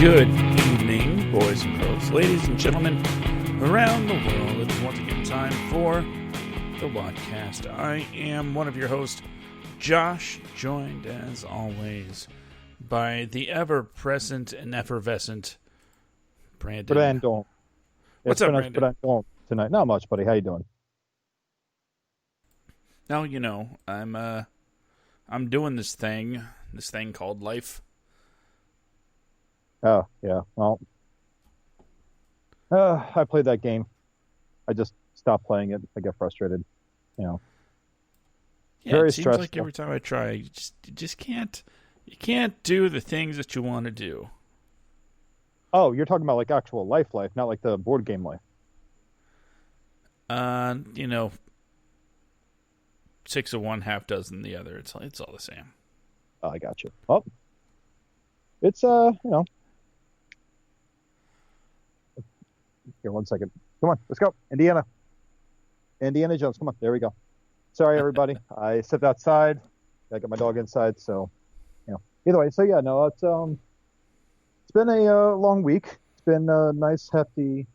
Good evening, boys and girls, ladies and gentlemen around the world. It is once again time for the WADcast. I am one of your hosts, Josh, joined as always by the ever-present and effervescent Brandon. Brandon. What's up, Brandon? Brandon tonight. Not much, buddy. How you doing? Now, you know, I'm doing this thing called life. Oh, yeah. Well, I played that game. I just stopped playing it. I get frustrated. Yeah, Very it seems stressful. like every time I try, you just can't do the things that you want to do. Oh, you're talking about like actual life, not like the board game life. You know, 6 of one, half dozen the other. It's all the same. Oh, I got you. Oh, it's Here, 1 second. Come on, let's go. Indiana Jones. Come on, there we go. Sorry, everybody. I stepped outside. I got my dog inside, so Either way, so yeah, no, it's been a long week. It's been a nice, hefty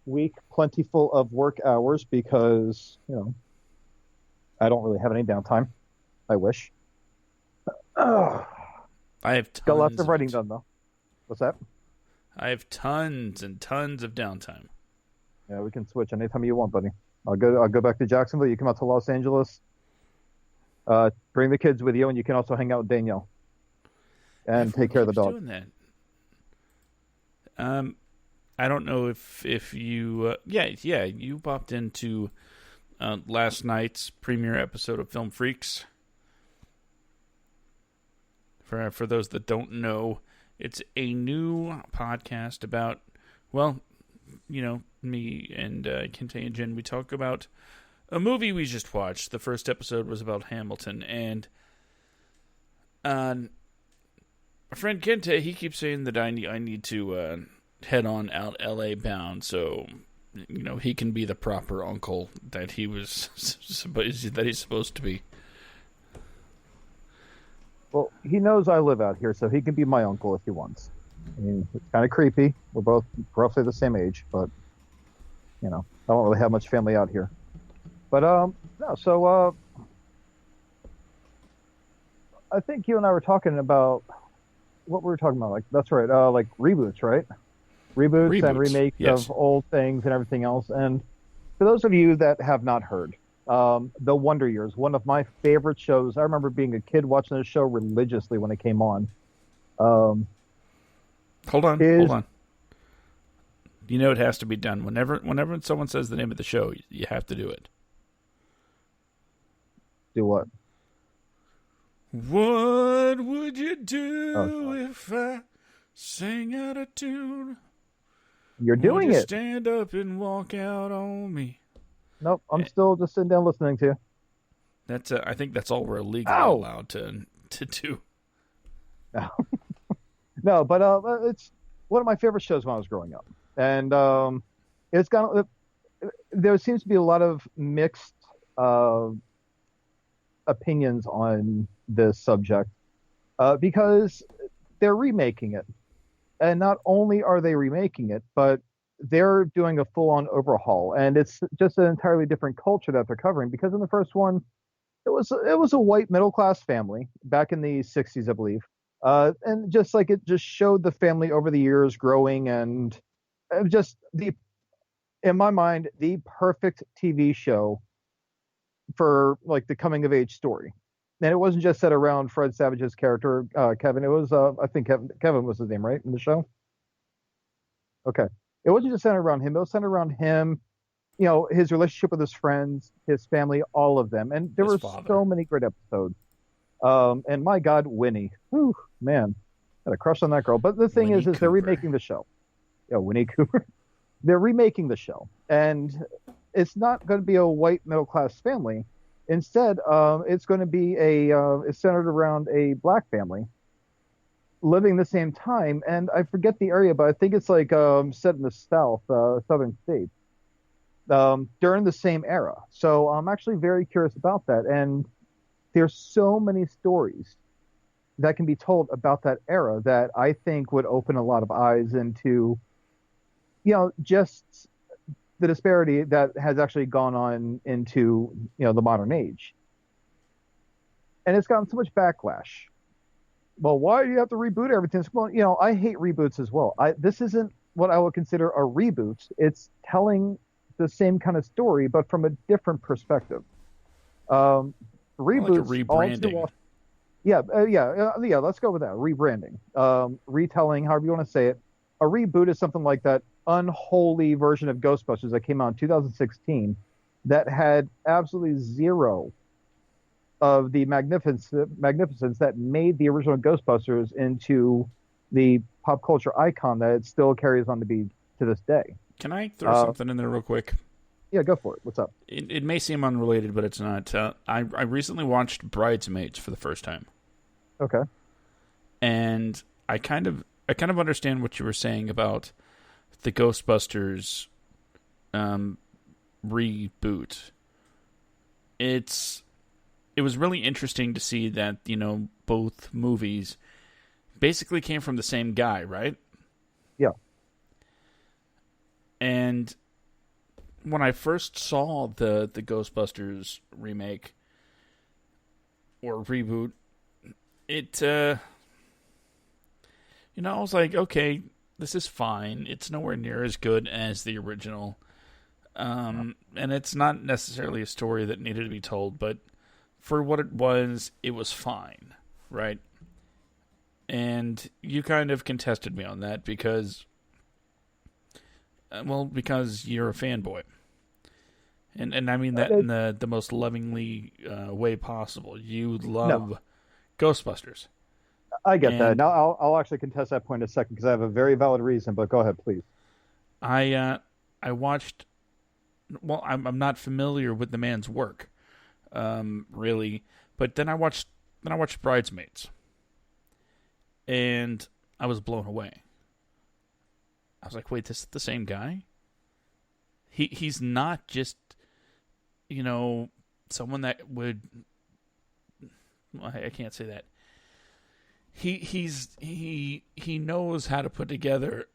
week, plentiful of work hours because I don't really have any downtime. I wish. I have tons got lots of writing done though. What's that? I have tons and tons of downtime. Yeah, we can switch anytime you want, buddy. I'll go back to Jacksonville. You come out to Los Angeles. Bring the kids with you, and you can also hang out with Danielle and take care of the dog. Doing that. I don't know if you you popped into last night's premiere episode of Film Freaks. For those that don't know, it's a new podcast about, well, me and Kente and Jen. We talk about a movie we just watched. The first episode was about Hamilton, and my friend Kente, he keeps saying that I need to head on out LA bound, so he can be the proper uncle that he's supposed to be. Well, he knows I live out here, so he can be my uncle if he wants. I mean, it's kind of creepy. We're both roughly the same age, but I don't really have much family out here. But no, so I think you and I were talking about what we were talking about. Like, that's right, like reboots, right? Reboots and remakes of old things and everything else. And for those of you that have not heard, The Wonder Years, one of my favorite shows. I remember being a kid watching this show religiously when it came on. Hold on. It has to be done. Whenever someone says the name of the show, you have to do it. Do what? What would you do if I sang out of tune? You're doing would you it. Stand up and walk out on me. Nope, I'm still just sitting down listening to you. That's I think that's all we're legally allowed to do. No, but it's one of my favorite shows when I was growing up, and there seems to be a lot of mixed opinions on this subject because they're remaking it, and not only are they remaking it, but they're doing a full-on overhaul, and it's just an entirely different culture that they're covering. Because in the first one, it was a white middle-class family back in the 60s, I believe. And just like it just showed the family over the years growing, and just in my mind, the perfect TV show for like the coming of age story. And it wasn't just set around Fred Savage's character, Kevin. It was, I think Kevin was his name, right, in the show? Okay. It wasn't just centered around him. It was centered around him, his relationship with his friends, his family, all of them. And there were so many great episodes. And my God, Winnie. Whew, man. Had a crush on that girl. But the thing is they're remaking the show. Yeah, Winnie Cooper. They're remaking the show. And it's not going to be a white middle-class family. Instead, it's going to be it's centered around a black family living the same time, and I forget the area, but I think it's like set in the southern states during the same era. So I'm actually very curious about that, and there's so many stories that can be told about that era that I think would open a lot of eyes into, just the disparity that has actually gone on into, the modern age. And it's gotten so much backlash. Well, why do you have to reboot everything? Well, I hate reboots as well. This isn't what I would consider a reboot. It's telling the same kind of story, but from a different perspective. Like a Reboots, rebranding. yeah. Let's go with that. Rebranding, retelling, however you want to say it. A reboot is something like that unholy version of Ghostbusters that came out in 2016 that had absolutely zero of the magnificence that made the original Ghostbusters into the pop culture icon that it still carries on to be to this day. Can I throw something in there real quick? Yeah, go for it. What's up? It may seem unrelated, but it's not. I recently watched Bridesmaids for the first time. Okay. And I kind of understand what you were saying about the Ghostbusters reboot. It was really interesting to see that, both movies basically came from the same guy, right? Yeah. And when I first saw the Ghostbusters remake or reboot, I was like, okay, this is fine. It's nowhere near as good as the original. And it's not necessarily a story that needed to be told, but for what it was fine, right? And you kind of contested me on that because you're a fanboy. And I mean that in the most lovingly way possible. You love Ghostbusters. I get that. Now I'll actually contest that point in a second because I have a very valid reason, but go ahead, please. I watched. Well, I'm not familiar with the man's work, really. But then I watched Bridesmaids, and I was blown away. I was like, wait, this is the same guy? He's not just, someone that would. Well, I can't say that. He knows how to put together,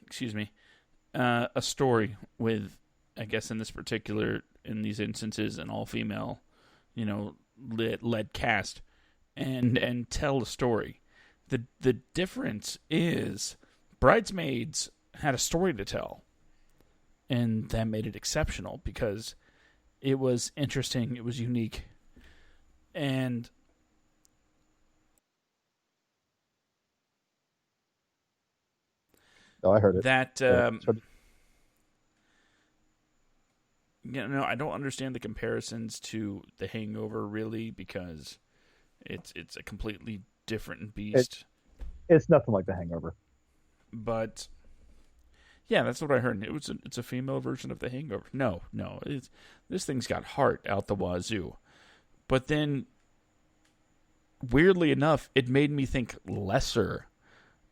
excuse me, a story with, I guess in these instances, an all female, led cast, and tell a story. The difference is Bridesmaids had a story to tell, and that made it exceptional because it was interesting, it was unique, and Oh, I heard it. that I don't understand the comparisons to The Hangover really because it's a completely different beast. It's nothing like The Hangover. But yeah, that's what I heard. It's a female version of The Hangover. No, this thing's got heart out the wazoo. But then, weirdly enough, it made me think lesser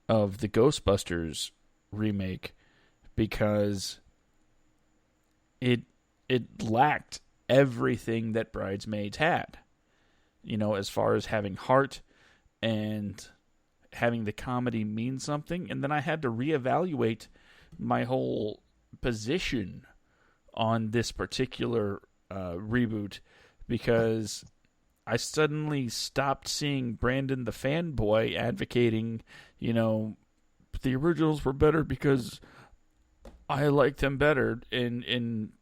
of the Ghostbusters remake because it lacked everything that Bridesmaids had. As far as having heart and having the comedy mean something. And then I had to reevaluate my whole position on this particular reboot because I suddenly stopped seeing Brandon the fanboy advocating, the originals were better because I liked them better, and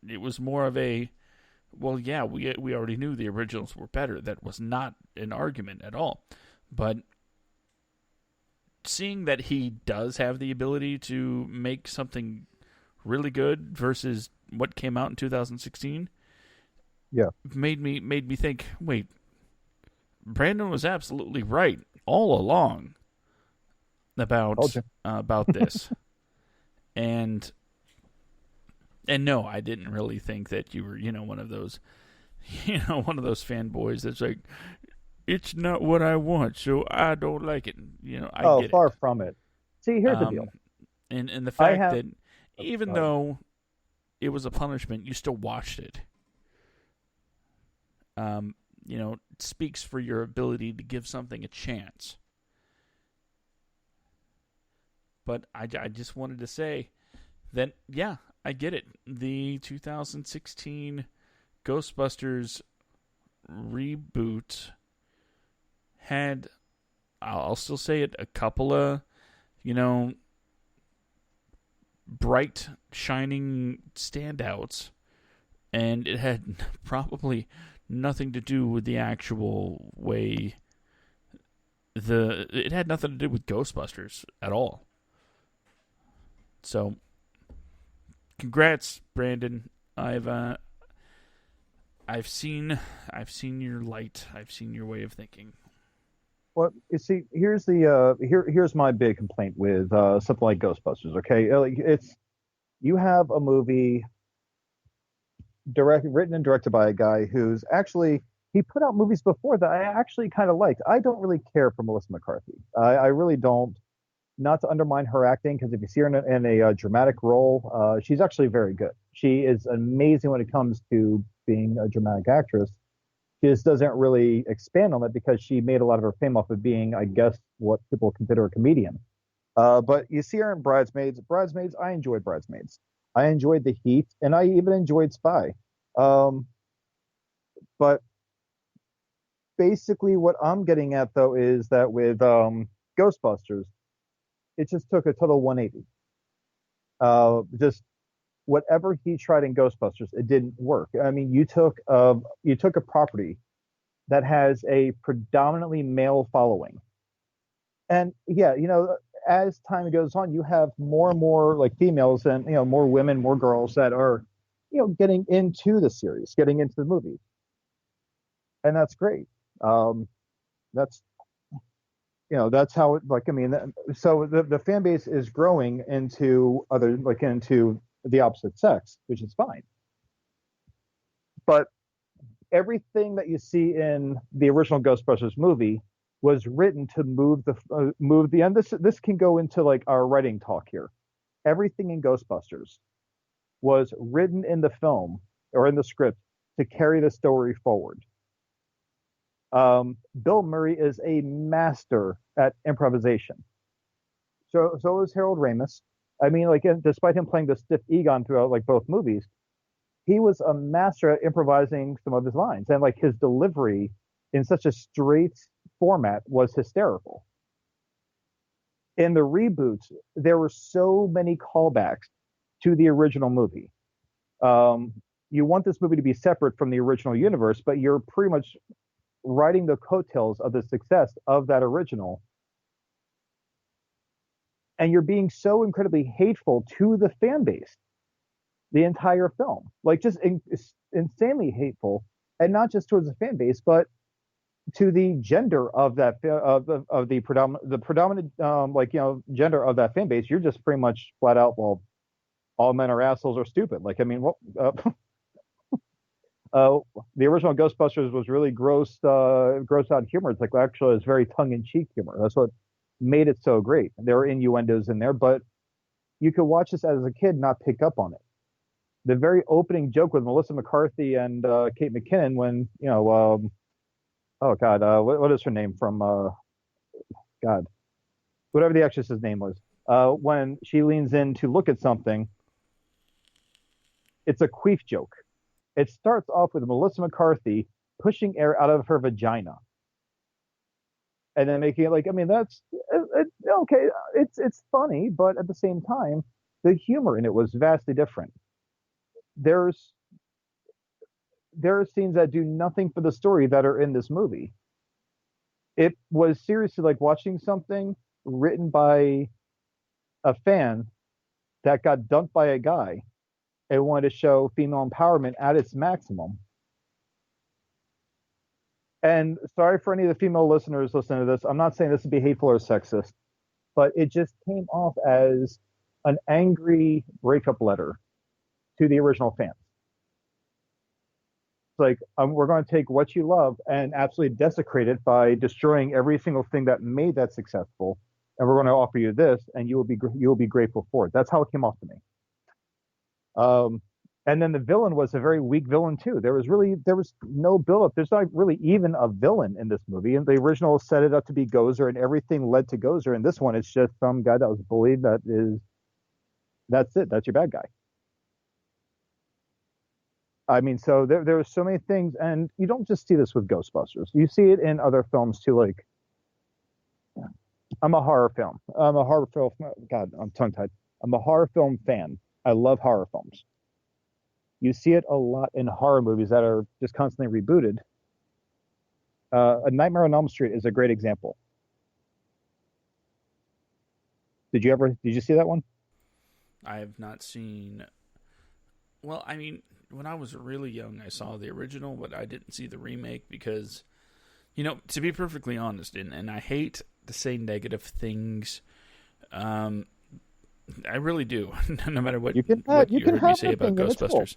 it was more of a, well, yeah, we already knew the originals were better. That was not an argument at all. But seeing that he does have the ability to make something really good versus what came out in 2016, made me think, wait, Brandon was absolutely right all along about this. And no, I didn't really think that you were, one of those fanboys that's like, it's not what I want, so I don't like it. I get far it. from it. See, here's the deal. And the fact that even though it was a punishment, you still watched it. speaks for your ability to give something a chance. But I just wanted to say that, yeah, I get it. The 2016 Ghostbusters reboot had, I'll still say it, a couple of, bright, shining standouts, and it had probably nothing to do with the actual way it had nothing to do with Ghostbusters at all. So, congrats, Brandon. I've seen your light. I've seen your way of thinking. Well, you see, here's here's my big complaint with something like Ghostbusters. Okay, you have a movie written and directed by a guy who's actually he put out movies before that I actually kind of liked. I don't really care for Melissa McCarthy. I really don't. Not to undermine her acting, because if you see her in a dramatic role, she's actually very good. She is amazing when it comes to being a dramatic actress. She just doesn't really expand on it because she made a lot of her fame off of being, I guess, what people consider a comedian. But you see her in Bridesmaids. Bridesmaids, I enjoyed Bridesmaids. I enjoyed The Heat, and I even enjoyed Spy. Um, but basically, what I'm getting at, though, is that with Ghostbusters, it just took a total 180. Just whatever he tried in Ghostbusters, it didn't work. I mean, you took a property that has a predominantly male following, and yeah, as time goes on, you have more and more like females and more women, more girls that are getting into the series, getting into the movie, and that's great. That's that's how it like I mean so the fan base is growing into the opposite sex, which is fine, but everything that you see in the original Ghostbusters movie was written to move the end. This can go into like our writing talk here. Everything in Ghostbusters was written in the film or in the script to carry the story forward. Bill Murray is a master at improvisation. So is Harold Ramis. I mean, like, despite him playing the stiff Egon throughout like both movies, he was a master at improvising some of his lines, and like his delivery in such a straight format was hysterical. In the reboots, there were so many callbacks to the original movie. You want this movie to be separate from the original universe, but you're pretty much riding the coattails of the success of that original. And you're being so incredibly hateful to the fan base the entire film, like just insanely hateful, and not just towards the fan base, but to the gender of that of the predominant gender of that fan base. You're just pretty much flat out, well, all men are assholes or stupid. Like, I mean, what? The original Ghostbusters was really gross out humor. It's like, actually, it's very tongue in cheek humor. That's what made it so great. There were innuendos in there, but you could watch this as a kid and not pick up on it. The very opening joke with Melissa McCarthy and Kate McKinnon, when oh God, what is her name from God, whatever the actress's name was, when she leans in to look at something, it's a queef joke. It starts off with Melissa McCarthy pushing air out of her vagina, and then making it like, I mean, that's okay. It's funny, but at the same time, the humor in it was vastly different. There are scenes that do nothing for the story that are in this movie. It was seriously like watching something written by a fan that got dumped by a guy and wanted to show female empowerment at its maximum. And sorry for any of the female listeners listening to this. I'm not saying this would be hateful or sexist, but it just came off as an angry breakup letter to the original fans. It's like, we're going to take what you love and absolutely desecrate it by destroying every single thing that made that successful, and we're going to offer you this, and you will be grateful for it. That's how it came off to me. And then the villain was a very weak villain too. There was no build-up. There's not really even a villain in this movie. And the original set it up to be Gozer, and everything led to Gozer. And this one, it's just some guy that was bullied. That's it. That's your bad guy. I mean, so there are so many things, and you don't just see this with Ghostbusters. You see it in other films too. Like, I'm a horror film. I'm a horror film. God, I'm tongue-tied. I'm a horror film fan. I love horror films. You see it a lot in horror movies that are just constantly rebooted. A Nightmare on Elm Street is a great example. Did you see that one? I have not seen. Well, I mean, when I was really young, I saw the original, but I didn't see the remake because, to be perfectly honest, and I hate to say negative things, I really do, no matter what you heard me say about Ghostbusters.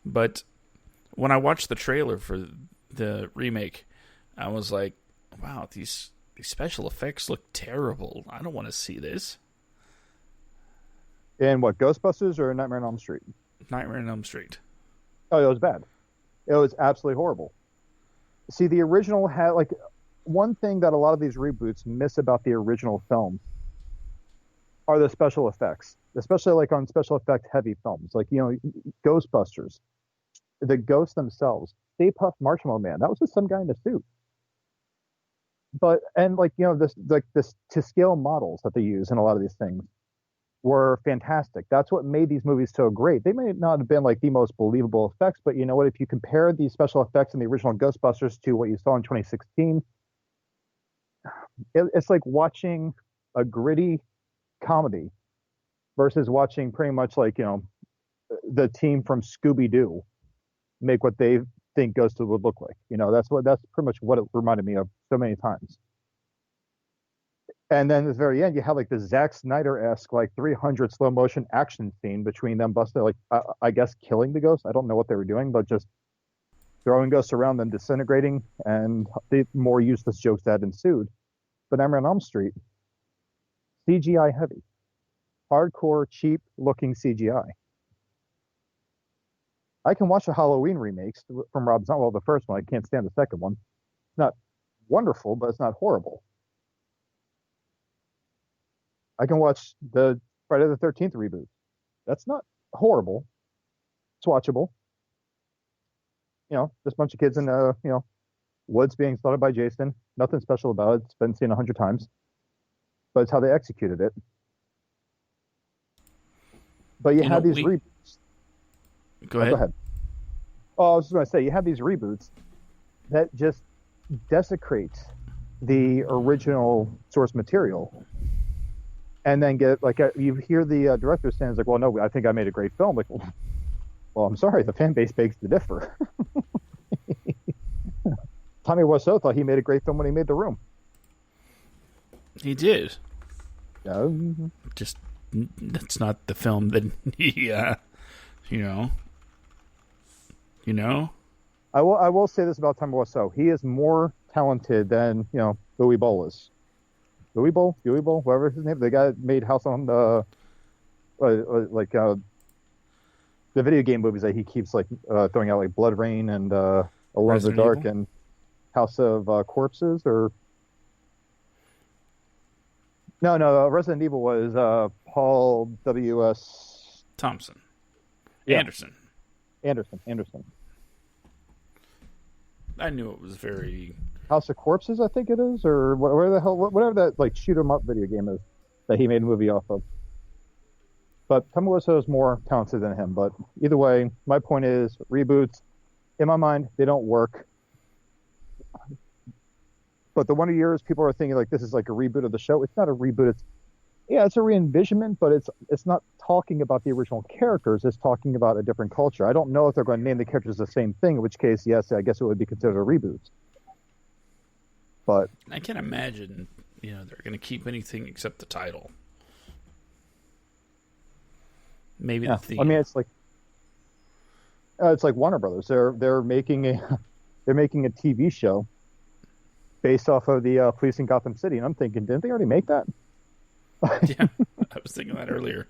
But when I watched the trailer for the remake, I was like, wow, these special effects look terrible. I don't want to see this. In what, Ghostbusters or Nightmare on Elm Street? Nightmare on Elm Street. Oh, it was bad. It was absolutely horrible. See, the original had, like, one thing that a lot of these reboots miss about the original film are the special effects, especially like on special effect heavy films, like, Ghostbusters. The ghosts themselves, Stay Puft Marshmallow Man, that was just some guy in a suit. And like, this to scale models that they use in a lot of these things were fantastic. That's what made these movies so great. They may not have been like the most believable effects, but you know what? If you compare these special effects in the original Ghostbusters to what you saw in 2016, it's like watching a gritty comedy versus watching pretty much like, the team from Scooby-Doo make what they think Ghost would look like. That's pretty much what it reminded me of so many times. And then at the very end, you have like the Zack Snyder-esque like 300 slow motion action scene between them busting, like, I guess killing the ghost. I don't know what they were doing, but just throwing ghosts around, them disintegrating, and the more useless jokes that ensued. But Nightmare on Elm Street, CGI heavy, hardcore, cheap looking CGI. I can watch the Halloween remakes from Rob Zombie. Well, the first one, I can't stand the second one. It's not wonderful, but it's not horrible. I can watch the Friday the 13th reboot. That's not horrible. It's watchable. Just a bunch of kids in woods being slaughtered by Jason. Nothing special about it. It's been seen 100 times. But it's how they executed it. But you have these reboots. Go ahead. Go ahead. Oh, I was just going to say, you have these reboots that just desecrate the original source material. And then get, like, you hear the director saying, it's like, well, no, I think I made a great film. Like, well, I'm sorry, the fan base begs to differ. Tommy Wiseau thought he made a great film when he made The Room. He did. Yeah. Just, that's not the film that he, I will say this about Tommy Wiseau. He is more talented than, Louis Boll is. Louis Boll, whatever his name. The guy that made House on the video game movies that he keeps like throwing out, like Blood Rain and Alone in the Dark Evil? And House of Corpses, or no, Resident Evil was Paul W.S. Thompson. Yeah. Anderson. I knew it was very House of Corpses, I think it is, or whatever that like shoot 'em up video game is that he made a movie off of. But Tommy Wiseau is more talented than him. But either way, my point is, reboots, in my mind, they don't work. But the one of yours, people are thinking like this is like a reboot of the show. It's not a reboot. It's a re-envisionment, but it's not talking about the original characters. It's talking about a different culture. I don't know if they're going to name the characters the same thing, in which case, yes, I guess it would be considered a reboot. But I can't imagine, they're going to keep anything except the title. Maybe the theme. I mean, it's like Warner Brothers. They're making a TV show based off of the police in Gotham City, and I'm thinking, didn't they already make that? Yeah, I was thinking that earlier.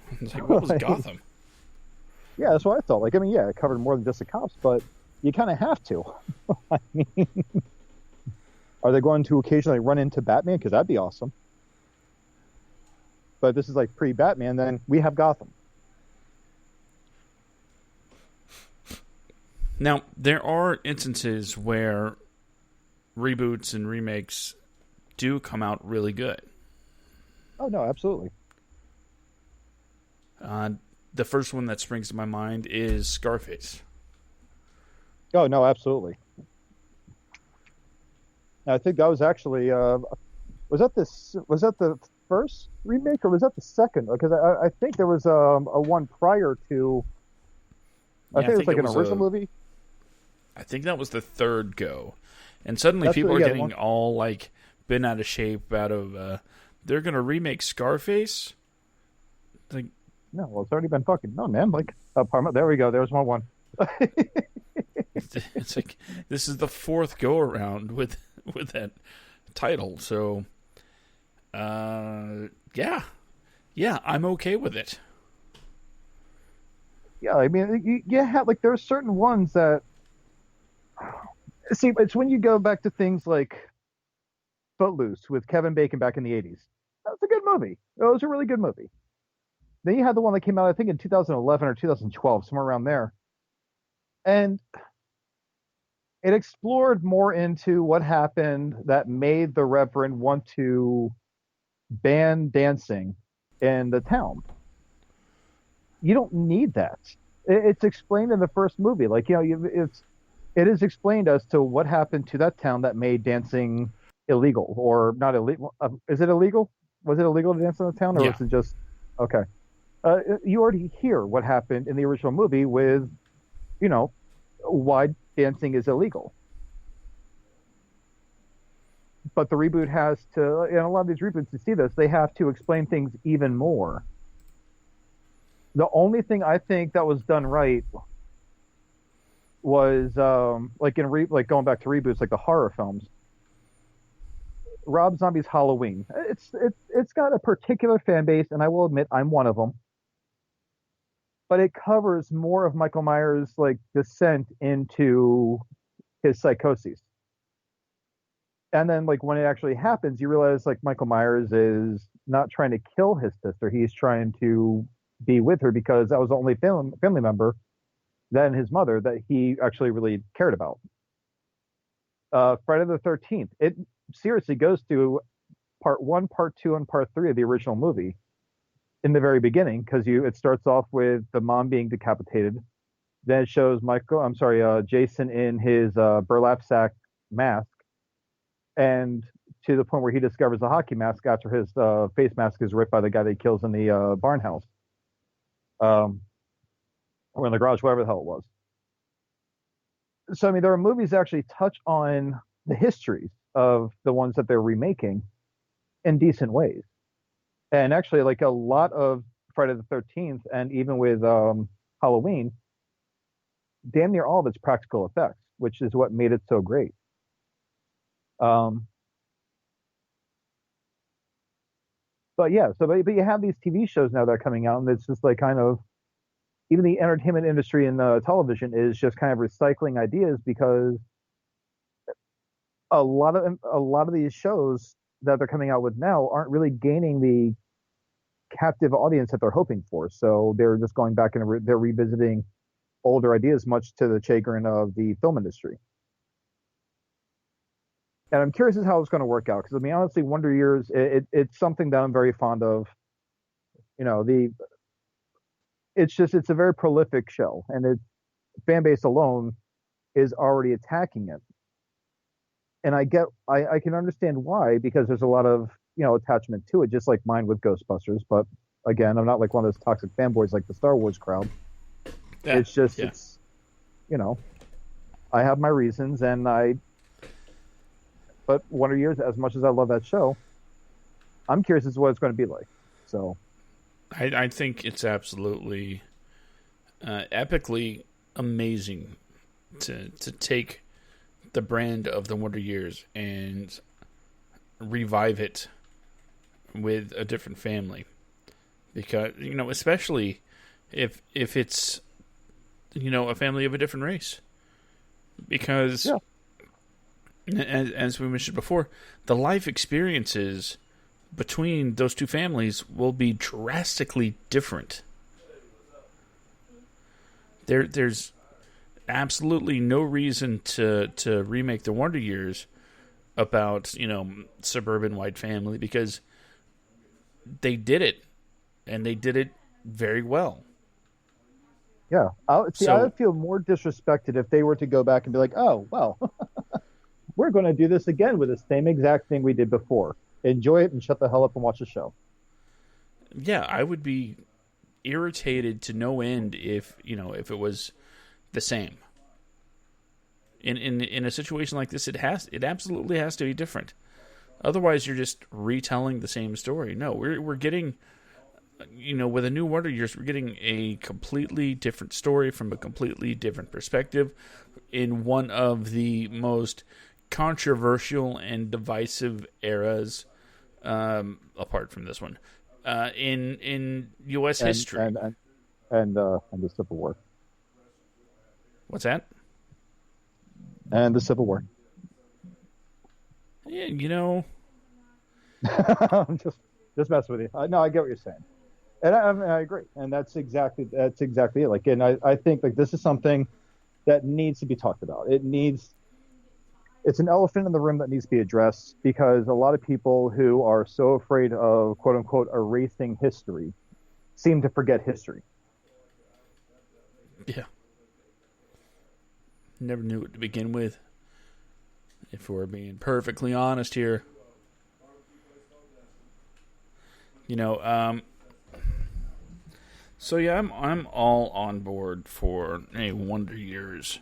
I was like, what was Gotham? Yeah, that's what I thought. Like, I mean, yeah, it covered more than just the cops, but you kind of have to. I mean, are they going to occasionally run into Batman? Because that'd be awesome. But this is like pre-Batman. Then we have Gotham. Now, there are instances where reboots and remakes do come out really good. Oh no, absolutely. Uh, the first one that springs to my mind is Scarface. Oh no, absolutely. I think that was actually was that the first remake or was that the second? Because I think there was a one prior to. I Yeah, think it was like an original movie. I think that was the third go, and suddenly That's people what, are yeah, getting all like bent out of shape out of. They're gonna remake Scarface. Like, no, well, it's already been fucking no, man. Like, Parma, there we go. There's one. it's like this is the fourth go around with that title. So, yeah, I'm okay with it. Yeah, I mean, you have like there are certain ones that see. It's when you go back to things like Footloose with Kevin Bacon back in the '80s. That's a good movie. It was a really good movie. Then you had the one that came out, I think, in 2011 or 2012, somewhere around there, and it explored more into what happened that made the Reverend want to ban dancing in the town. You don't need that. It's explained in the first movie. Like, it is explained as to what happened to that town that made dancing illegal or not illegal. Is it illegal? Was it illegal to dance in the town, or Yeah, was it just okay? You already hear what happened in the original movie with, you know, why dancing is illegal. But the reboot has to, and a lot of these reboots, to see this, they have to explain things even more. The only thing I think that was done right was like like going back to reboots, like the horror films. Rob Zombie's Halloween. It's got a particular fan base, and I will admit I'm one of them. But it covers more of Michael Myers' like descent into his psychosis. And then like when it actually happens, you realize like Michael Myers is not trying to kill his sister. He's trying to be with her because that was the only family member, then his mother, that he actually really cared about. Friday the 13th. It seriously goes to part one, part two, and part three of the original movie in the very beginning because it starts off with the mom being decapitated. Then it shows Jason in his burlap sack mask, and to the point where he discovers a hockey mask after his face mask is ripped by the guy that he kills in the barn house, or in the garage, whatever the hell it was. So I mean, there are movies that actually touch on the histories of the ones that they're remaking in decent ways. And actually, like a lot of Friday the 13th, and even with Halloween, damn near all of its practical effects, which is what made it so great. Um, but yeah, but you have these TV shows now that are coming out, and it's just like kind of even the entertainment industry in television is just kind of recycling ideas because a lot of these shows that they're coming out with now aren't really gaining the captive audience that they're hoping for. So they're just going back and they're revisiting older ideas, much to the chagrin of the film industry. And I'm curious as how it's going to work out because I mean, honestly, Wonder Years it's something that I'm very fond of. You know, it's a very prolific show, and its fan base alone is already attacking it. And I can understand why because there's a lot of attachment to it, just like mine with Ghostbusters. But again, I'm not like one of those toxic fanboys like the Star Wars crowd. yeah, It's just yeah. it's you know I have my reasons, and but Wonder Years, as much as I love that show, I'm curious as to what it's going to be like. So I think it's absolutely epically amazing to take the brand of the Wonder Years and revive it with a different family, because especially if it's a family of a different race. Because, Yeah. as we mentioned before, the life experiences between those two families will be drastically different. There's absolutely no reason to remake the Wonder Years about, suburban white family, because they did it, and they did it very well. Yeah. I So, would feel more disrespected if they were to go back and be like, oh, well, we're going to do this again with the same exact thing we did before. Enjoy it and shut the hell up and watch the show. yeah, I would be irritated to no end if it was the same. In a situation like this, it absolutely has to be different. Otherwise, you're just retelling the same story. No, we're getting, with a new Wonder Years, we're getting a completely different story from a completely different perspective in one of the most controversial and divisive eras, apart from this one, in U.S. history. And the Civil War. What's that? And the Civil War. Yeah, I'm just messing with you. No, I get what you're saying, and I agree. And that's exactly it. Like, and I think like this is something that needs to be talked about. It's an elephant in the room that needs to be addressed, because a lot of people who are so afraid of quote unquote erasing history seem to forget history. Yeah. Never knew it to begin with. If we're being perfectly honest here. So yeah, I'm all on board for a Wonder Years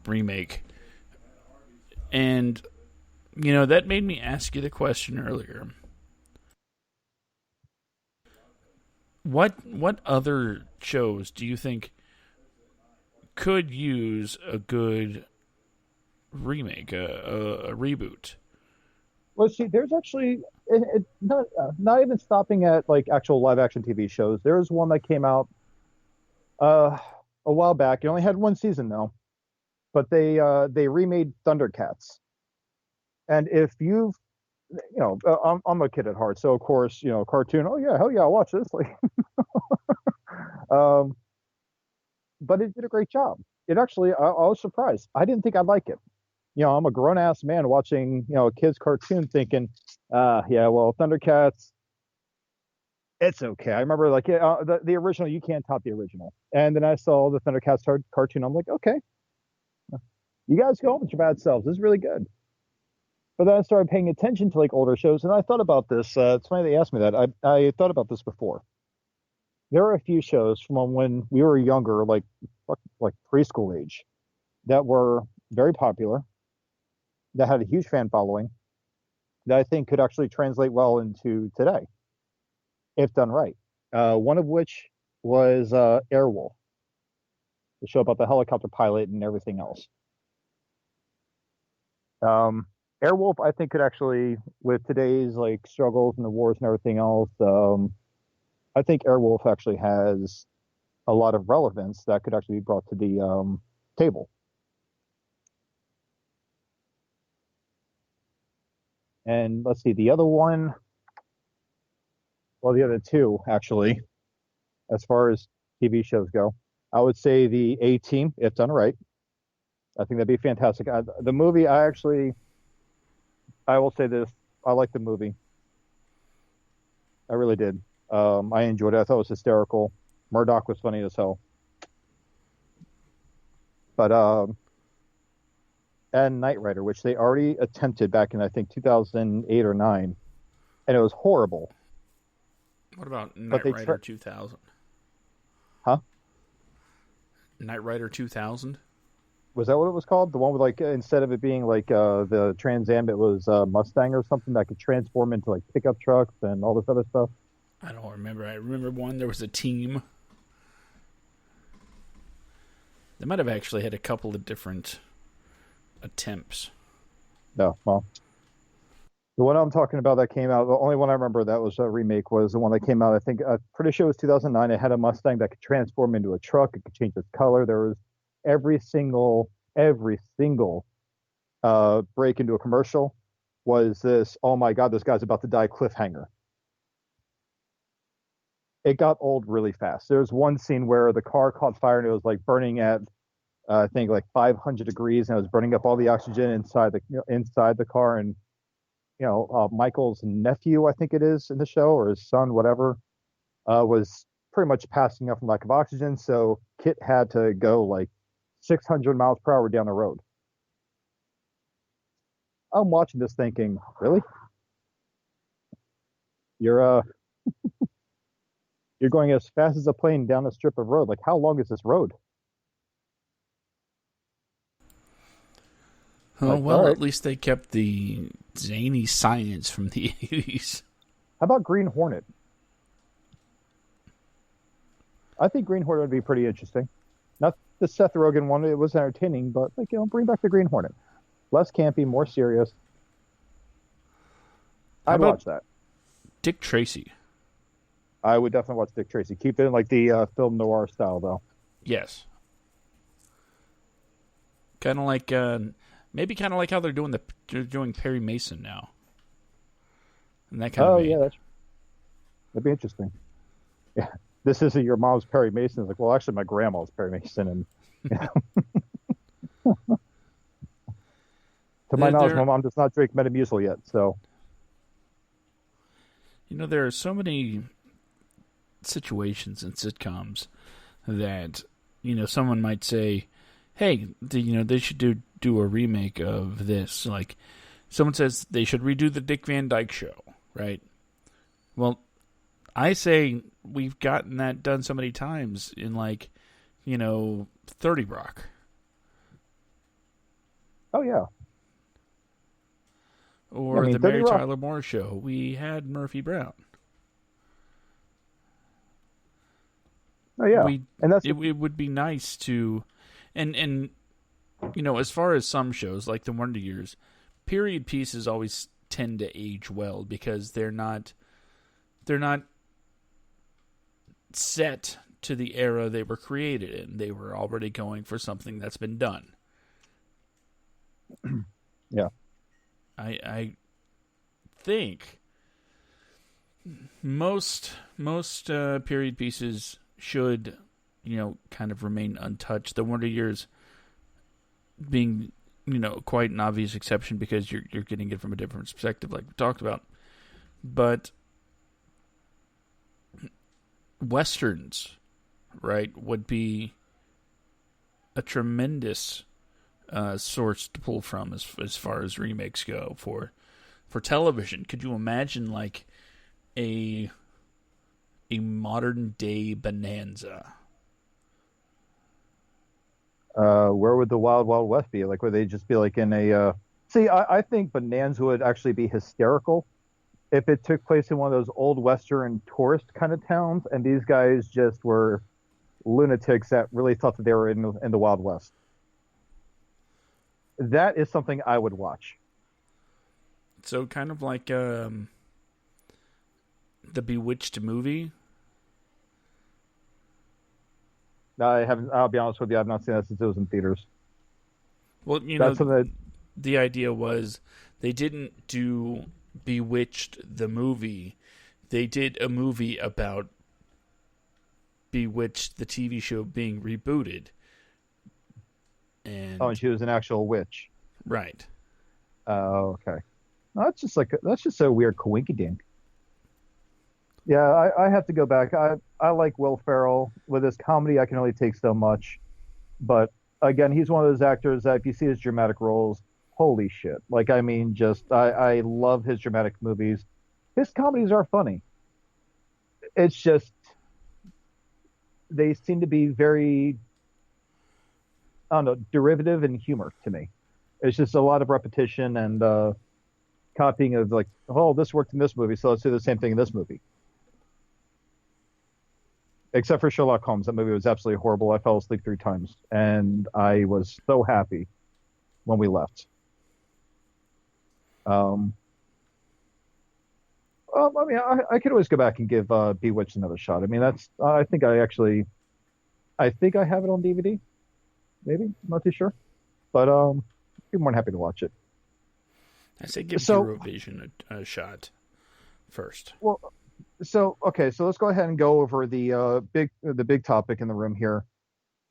remake. And that made me ask you the question earlier. What other shows do you think could use a good remake, a reboot? Well, see, there's actually not even stopping at like actual live action TV shows. There's one that came out uh, a while back. It only had one season though, but they remade Thundercats. And if you've I'm a kid at heart, so of course cartoon. Oh yeah, hell yeah, I'll watch this. Like, um, but it did a great job. It actually, I was surprised. I didn't think I'd like it. I'm a grown ass man watching, a kid's cartoon thinking, yeah, well, Thundercats, it's okay. I remember like the original, you can't top the original. And then I saw the Thundercats cartoon. I'm like, okay, you guys go on with your bad selves. This is really good. But then I started paying attention to like older shows, and I thought about this. It's funny they asked me that. I thought about this before. There are a few shows from when we were younger, like preschool age, that were very popular, that had a huge fan following, that I think could actually translate well into today if done right. One of which was Airwolf, the show about the helicopter pilot and everything else. Um, Airwolf, I think, could actually, with today's like struggles and the wars and everything else, I think Airwolf actually has a lot of relevance that could actually be brought to the table. And let's see, the other one, well, the other two actually, as far as TV shows go, I would say the A Team, if done right. I think that'd be fantastic. The movie, I will say this, I like the movie. I really did. I enjoyed it. I thought it was hysterical. Murdoch was funny as hell. But and Knight Rider, which they already attempted back in I think 2008 or 9, and it was horrible. What about But Knight Rider 2000? Huh? Knight Rider 2000? Was that what it was called? The one with like instead of it being like the Trans Am, it was Mustang or something that could transform into like pickup trucks and all this other stuff. I don't remember. I remember one. There was a team. They might have actually had a couple of different attempts. No, well, The one I'm talking about that came out, the only one I remember that was a remake was the one that came out. I think pretty sure it was 2009. It had a Mustang that could transform into a truck. It could change its color. There was every single break into a commercial was this. Oh my God, this guy's about to die cliffhanger. It got old really fast. There's one scene where the car caught fire and it was like burning at I think like 500 degrees and it was burning up all the oxygen inside the car and Michael's nephew, I think it is in the show, or his son, whatever, was pretty much passing out from lack of oxygen. So Kit had to go like 600 miles per hour down the road. I'm watching this thinking, really? You're you're going as fast as a plane down a strip of road. Like, how long is this road? Oh, Like, well, all at right. least they kept the zany science from the 80s. How about Green Hornet? I think Green Hornet would be pretty interesting. Not the Seth Rogen one; it was entertaining, but like bring back the Green Hornet. Less campy, more serious. How I'd about watch that. Dick Tracy? I would definitely watch Dick Tracy. Keep it in like the film noir style, though. Yes. Kind of like, maybe kind of like how they're doing Perry Mason now. And that kind of Oh vein. yeah, that'd be interesting. Yeah, this isn't your mom's Perry Mason. It's like, well, actually, my grandma's Perry Mason, and to my knowledge, my There, mom does not drink Metamucil yet. So, there are so many situations in sitcoms that someone might say, "Hey, they should do a remake of this." Like, someone says they should redo the Dick Van Dyke Show, right? Well, I say we've gotten that done so many times in 30 Rock. oh yeah, I Or mean, the 30 Mary Rock. Tyler Moore Show. We had Murphy Brown. Oh yeah, We and that's it would be nice to, and as far as some shows like the Wonder Years, period pieces always tend to age well because they're not set to the era they were created in. They were already going for something that's been done. yeah. I think most period pieces should kind of remain untouched. The Wonder Years being quite an obvious exception because you're getting it from a different perspective, like we talked about. But westerns, right, would be a tremendous source to pull from as far as remakes go for television. Could you imagine like a modern day Bonanza? Where would the Wild Wild West be? Like, would they just be like in a? See, I think Bonanza would actually be hysterical if it took place in one of those old Western tourist kind of towns, and these guys just were lunatics that really thought that they were in the Wild West. That is something I would watch. So kind of like the Bewitched movie. I haven't. I'll be honest with you. I've not seen that since it was in theaters. Well, That's something that. the idea was they didn't do Bewitched the movie. They did a movie about Bewitched the TV show being rebooted. Oh, And and she was an actual witch. right. Oh, okay. No, that's just a weird coinky dink. Yeah, I have to go back. I like Will Ferrell. With his comedy, I can only take so much. But again, he's one of those actors that if you see his dramatic roles, holy shit. Like, I mean, just I love his dramatic movies. His comedies are funny. It's just they seem to be very, I don't know, derivative in humor to me. It's just a lot of repetition and copying of like, oh, this worked in this movie, so let's do the same thing in this movie. Except for Sherlock Holmes, that movie was absolutely horrible. I fell asleep 3 times, and I was so happy when we left. Um, I mean, I could always go back and give Bewitched another shot. I mean, that's I think I have it on DVD. Maybe, I'm not too sure, but I'd be more than happy to watch it. I say give So, Eurovision a shot first. well, so okay, so let's go ahead and go over the big topic in the room here: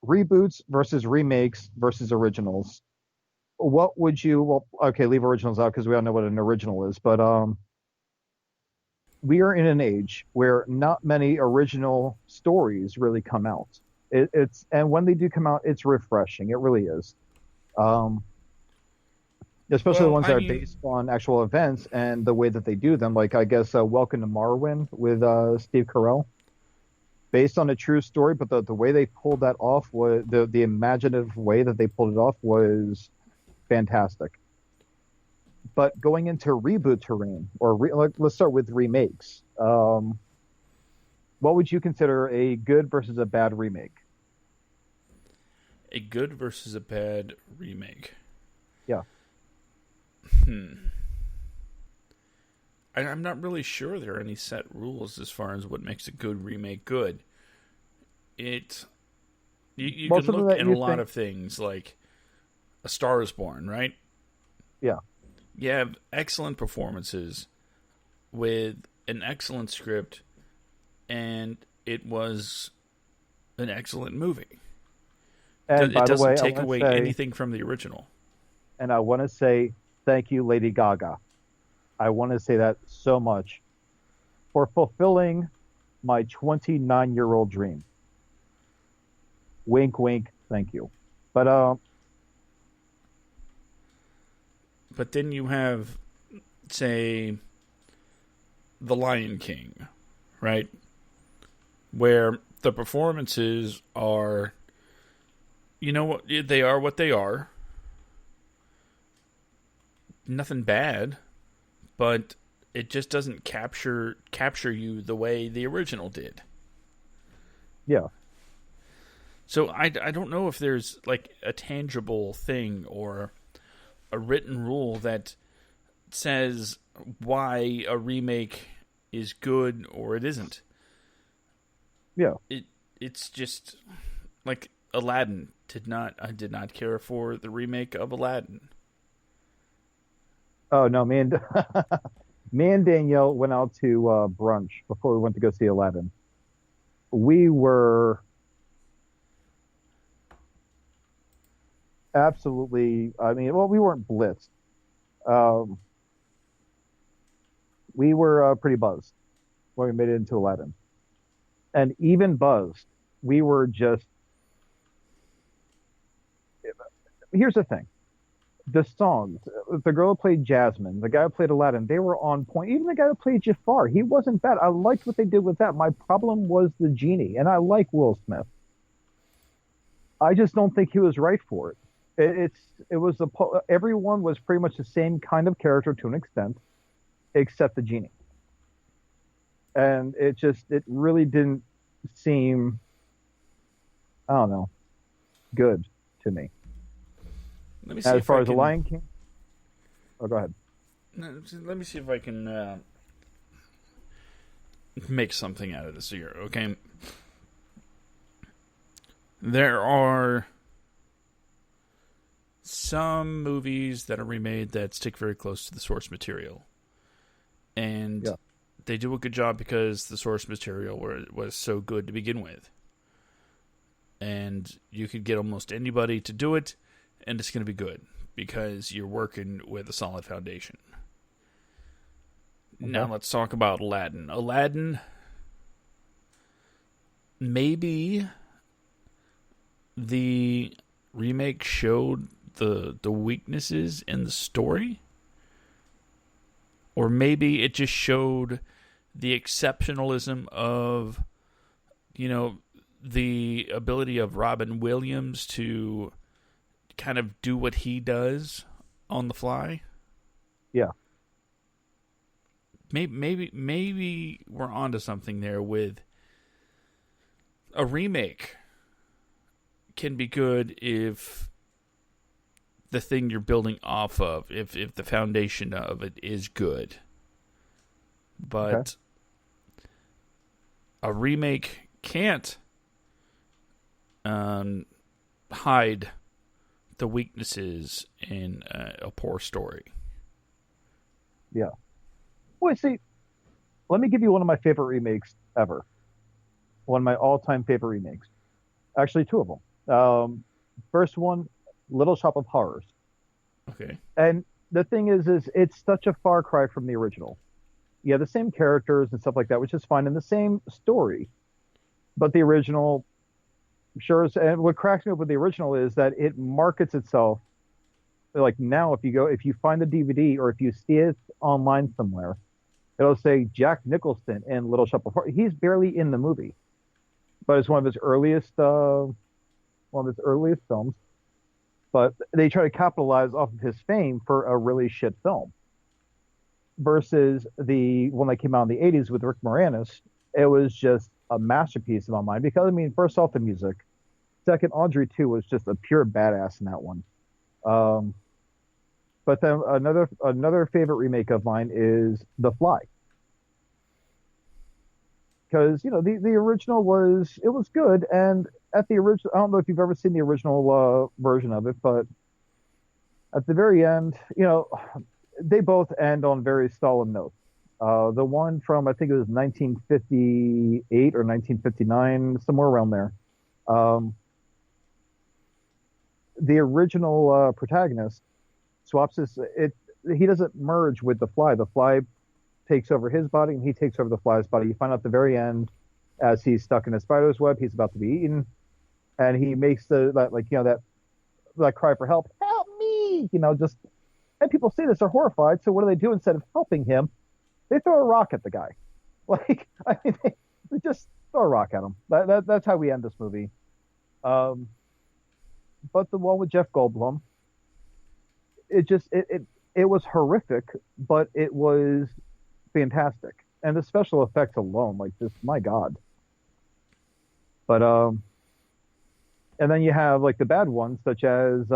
reboots versus remakes versus originals. What would you? Well, okay, leave originals out because we all know what an original is, but we are in an age where not many original stories really come out. And when they do come out, it's refreshing. It really is. Um, Especially the Well, ones I that are mean, based on actual events and the way that they do them. Like I guess Welcome to Morrowind with Steve Carell, based on a true story, but the way they pulled that off was the imaginative way that they pulled it off was fantastic. But going into reboot terrain, let's start with remakes. What would you consider a good versus a bad remake? a good versus a bad remake. Yeah. I'm not really sure there are any set rules as far as what makes a good remake good. It you Well, can something look that at a you lot think, of things like A Star Is Born, right? yeah, You have excellent performances with an excellent script, and it was an excellent movie. and It by the doesn't way, take away anything from the original. I want to say thank you, Lady Gaga. I want to say that so much for fulfilling my 29-year-old dream. Wink, wink. Thank you. But But then you have, say, The Lion King, right? Where the performances are, you know what, they are what they are. Nothing bad, but it just doesn't capture you the way the original did. yeah, So I don't know if there's like a tangible thing or a written rule that says why a remake is good or it isn't. yeah. It's just like Aladdin I did not care for the remake of Aladdin. Oh no, me and Danielle went out to brunch before we went to go see Aladdin. We were absolutely. I mean, well, we weren't blitzed. Um, we were pretty buzzed when we made it into Aladdin, and even buzzed, we were just. Here's the thing: the songs, the girl who played Jasmine, the guy who played Aladdin, they were on point. Even the guy who played Jafar, he wasn't bad. I liked what they did with that. My problem was the genie, and I like Will Smith. I just don't think he was right for it. It was everyone was pretty much the same kind of character to an extent, except the genie, and it really didn't seem, I don't know, good to me. Let me see As if far I as the can. Lion King, oh, go ahead. Let me see if I can make something out of this here. Okay, there are some movies that are remade that stick very close to the source material, and Yeah. they do a good job because the source material was so good to begin with, and you could get almost anybody to do it, and it's going to be good because you're working with a solid foundation. Okay. Now let's talk about Aladdin. Aladdin, maybe the remake showed the weaknesses in the story, or maybe it just showed the exceptionalism of, the ability of Robin Williams to kind of do what he does on the fly. Yeah. Maybe we're onto something there with a remake can be good if the thing you're building off of, if the foundation of it is good. Okay. but a remake can't um, hide the weaknesses in a poor story. Yeah. Well, see, let me give you one of my favorite remakes ever. One of my all-time favorite remakes. Actually, two of them. First one, Little Shop of Horrors. Okay. And the thing is it's such a far cry from the original. You have the same characters and stuff like that, which is fine, and the same story. But the original, sure is, and what cracks me up with the original is that it markets itself like now. If you find the DVD or if you see it online somewhere, it'll say Jack Nicholson in Little Shop of Horrors. He's barely in the movie, but it's one of his earliest films. But they try to capitalize off of his fame for a really shit film. Versus the one that came out in the 80s with Rick Moranis, it was just a masterpiece in my mind. Because I mean, first off, the music. Second, Audrey 2 was just a pure badass in that one. Um, but then another favorite remake of mine is The Fly. Because the original was good, and at the original, I don't know if you've ever seen the original version of it, but at the very end, they both end on very solemn notes. The one from I think it was 1958 or 1959, somewhere around there. Um, the original protagonist swaps his it. He doesn't merge with the fly. The fly takes over his body, and he takes over the fly's body. You find out at the very end, as he's stuck in a spider's web, he's about to be eaten, and he makes that cry for help me, just and people see this, are horrified. So what do they do instead of helping him? They throw a rock at the guy. Like, I mean, they just throw a rock at him. That's how we end this movie. Um, but the one with Jeff Goldblum, it was horrific, but it was fantastic. And the special effects alone, like just my God. But and then you have like the bad ones, such as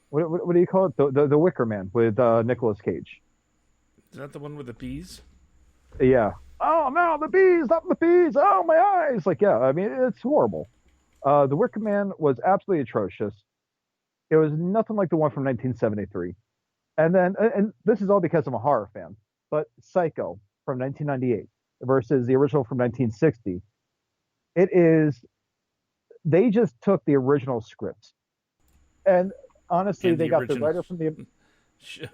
what do you call it? The Wicker Man with Nicolas Cage. Is that the one with the bees? Yeah. Oh no, the bees, not the bees. Oh my eyes. Like, yeah, I mean it's horrible. The Wicker Man was absolutely atrocious. It was nothing like the one from 1973. And this is all because I'm a horror fan. But Psycho from 1998 versus the original from 1960. It is They just took the original scripts, and honestly, And they the got the original writer from the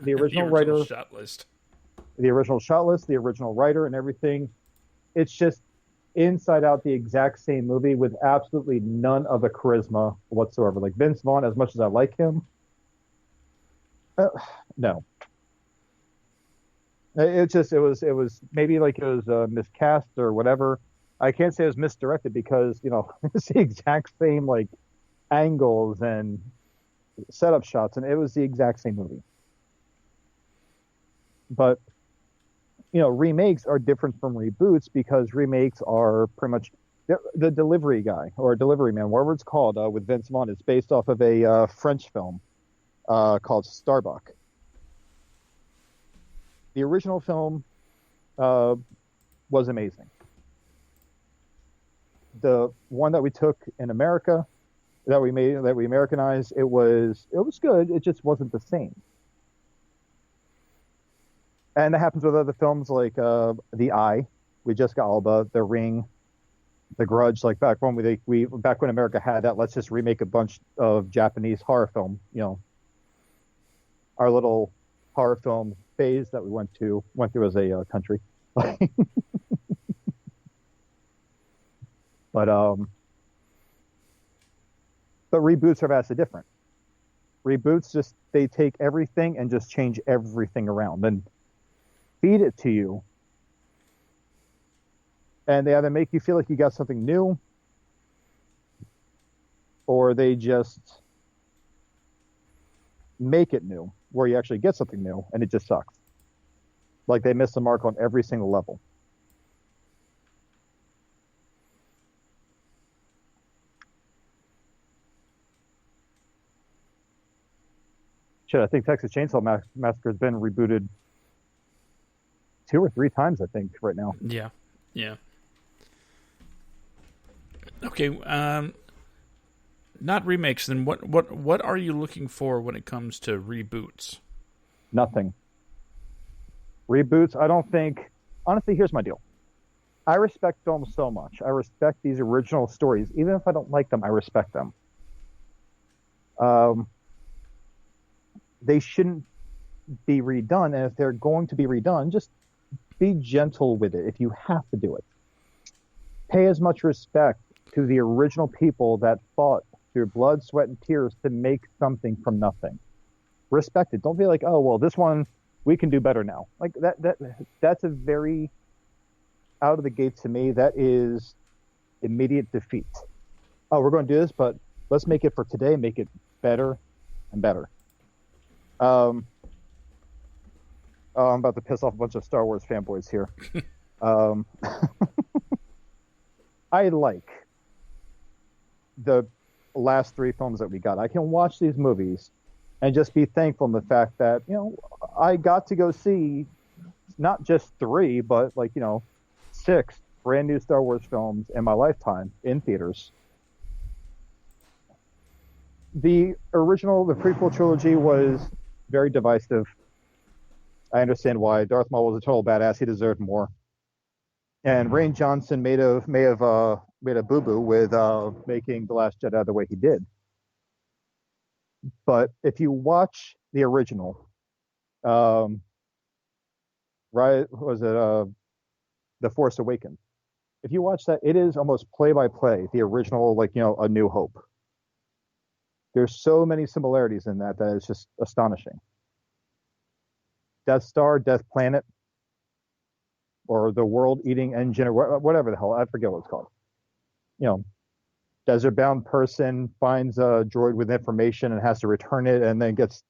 the original original writer, shot list. the original shot list, the original writer, and everything. It's just inside out the exact same movie with absolutely none of the charisma whatsoever. Like Vince Vaughn, as much as I like him, uh, no. It was maybe like it was miscast or whatever. I can't say it was misdirected because it's the exact same like angles and setup shots, and it was the exact same movie. But remakes are different from reboots because remakes are pretty much the delivery guy or delivery man, whatever it's called, with Vince Vaughn. It's based off of a French film called Starbuck. The original film uh, was amazing. The one that we took in America, that we Americanized, it was good. It just wasn't the same. And that happens with other films like The Eye, with Jessica Alba, The Ring, The Grudge. Like back when we back when America had that, let's just remake a bunch of Japanese horror film. Our little horror film phase that we went through as a country. But reboots are vastly different. Reboots just they take everything and just change everything around and feed it to you, and they either make you feel like you got something new, or they just make it new where you actually get something new and it just sucks. Like they miss the mark on every single level. Shit, I think Texas Chainsaw Massacre has been rebooted 2 or 3 times, I think, right now. Yeah. Yeah. Okay. Not remakes. Then what are you looking for when it comes to reboots? Nothing. Reboots, I don't think. Honestly, here's my deal. I respect films so much. I respect these original stories. Even if I don't like them, I respect them. Um, they shouldn't be redone. And if they're going to be redone, just be gentle with it if you have to do it. Pay as much respect to the original people that fought through blood, sweat, and tears to make something from nothing. Respect it. Don't be like, oh, well, this one we can do better now. Like that's a very out of the gate to me. That is immediate defeat. Oh, we're going to do this, but let's make it for today. Make it better and better. Oh, I'm about to piss off a bunch of Star Wars fanboys here. Um, I like the last 3 films that we got. I can watch these movies and just be thankful in the fact that, I got to go see not just 3, but 6 brand new Star Wars films in my lifetime in theaters. The prequel trilogy was very divisive. I understand why. Darth Maul was a total badass. He deserved more. And Rian Johnson may have made a boo-boo with making The Last Jedi the way he did. But if you watch the original, right? Was it The Force Awakens? If you watch that, it is almost play by play the original, A New Hope. There's so many similarities in that it's just astonishing. Death Star, Death Planet, or the world-eating engine, or whatever the hell, I forget what it's called. Desert-bound person finds a droid with information and has to return it, and then gets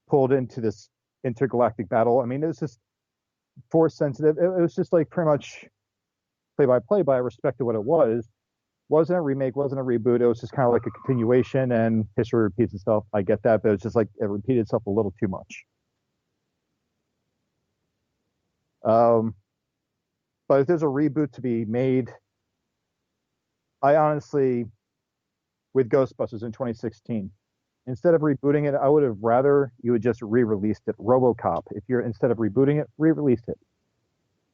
pulled into this intergalactic battle. I mean, it was just force sensitive. It was just pretty much play-by-play, but I respected what it was. Wasn't a remake, wasn't a reboot. It was just kind of like a continuation, and history repeats itself. I get that, but it's just it repeated itself a little too much. But if there's a reboot to be made, I honestly, with Ghostbusters in 2016, instead of rebooting it, I would have rather you had just re-released it. RoboCop, instead of rebooting it, re-release it.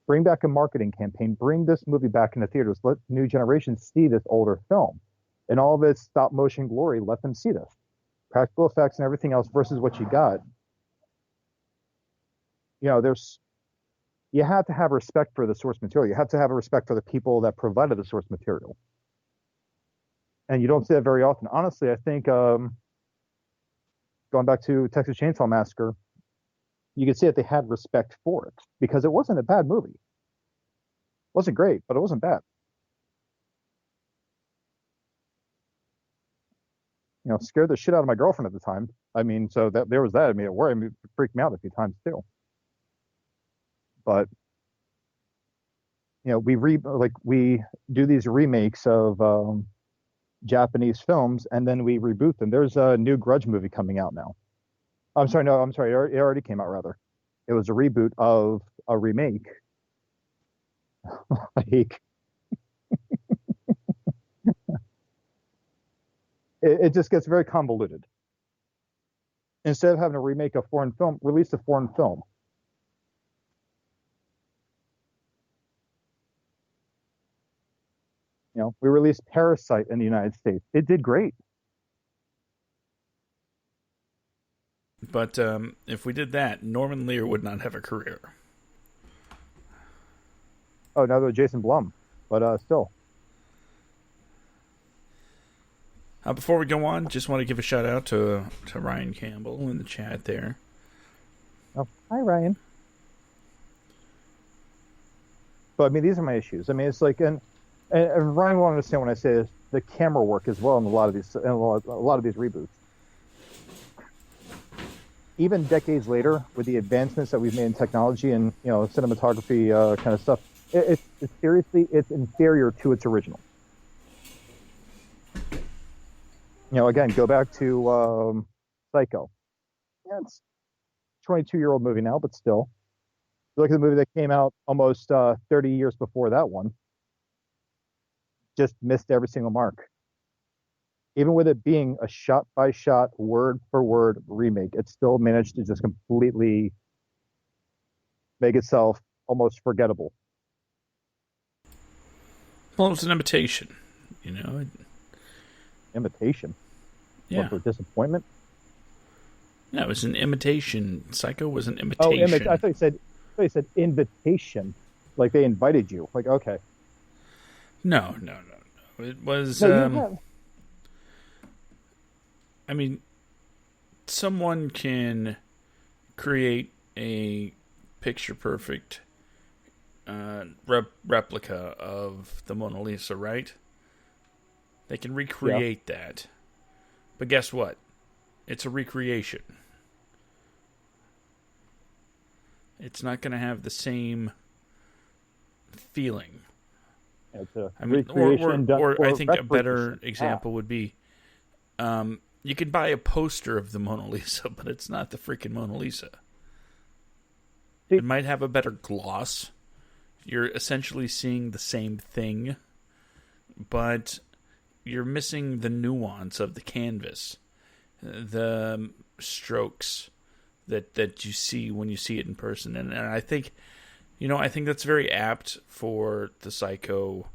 Bring back a marketing campaign. Bring this movie back into theaters. Let new generations see this older film. And all of its stop motion glory, let them see this. Practical effects and everything else versus what you got. You have to have respect for the source material. You have to have a respect for the people that provided the source material. And you don't see that very often. Honestly, I think going back to Texas Chainsaw Massacre, you could see that they had respect for it because it wasn't a bad movie. It wasn't great, but it wasn't bad. Scared the shit out of my girlfriend at the time. I mean, so that there was that. I mean, it freaked me out a few times too. But we do these remakes of Japanese films, and then we reboot them. There's a new Grudge movie coming out now. I'm sorry, no, I'm sorry. It already came out, rather. It was a reboot of a remake. It just gets very convoluted. Instead of having to remake a foreign film, release a foreign film. We released Parasite in the United States. It did great. But if we did that, Norman Lear would not have a career. Oh, neither would Jason Blum. But still. Before we go on, just want to give a shout out to Ryan Campbell in the chat there. Oh, hi, Ryan. But I mean, these are my issues. I mean, it's and Ryan will understand when I say this, the camera work as well in a lot of these reboots. Even decades later, with the advancements that we've made in technology and cinematography kind of stuff, it's seriously inferior to its original. Again, go back to Psycho. Yeah, it's a 22-year-old movie now, but still. Look at the movie that came out almost 30 years before that one. Just missed every single mark. Even with it being a shot by shot, word for word remake, it still managed to just completely make itself almost forgettable. Well, it was an imitation, you know. Imitation. What, Yeah, for disappointment? yeah, it was an imitation. Psycho was an Oh, image. imitation. I thought you said invitation. Like they invited you. Like, okay. No, no, no, no. It was. No, you have. I mean, someone can create a picture perfect replica of the Mona Lisa, right? They can Yeah. recreate that. But guess what? It's a recreation. It's not going to have the same feeling. It's a I mean, recreation done or I or think a better replication. Ah, example would be you can buy a poster of the Mona Lisa, but it's not the freaking Mona Lisa. see, It might have a better gloss. You're essentially seeing the same thing, but you're missing the nuance of the canvas, the strokes that you see when you see it in person. And I think, I think that's very apt for the Psycho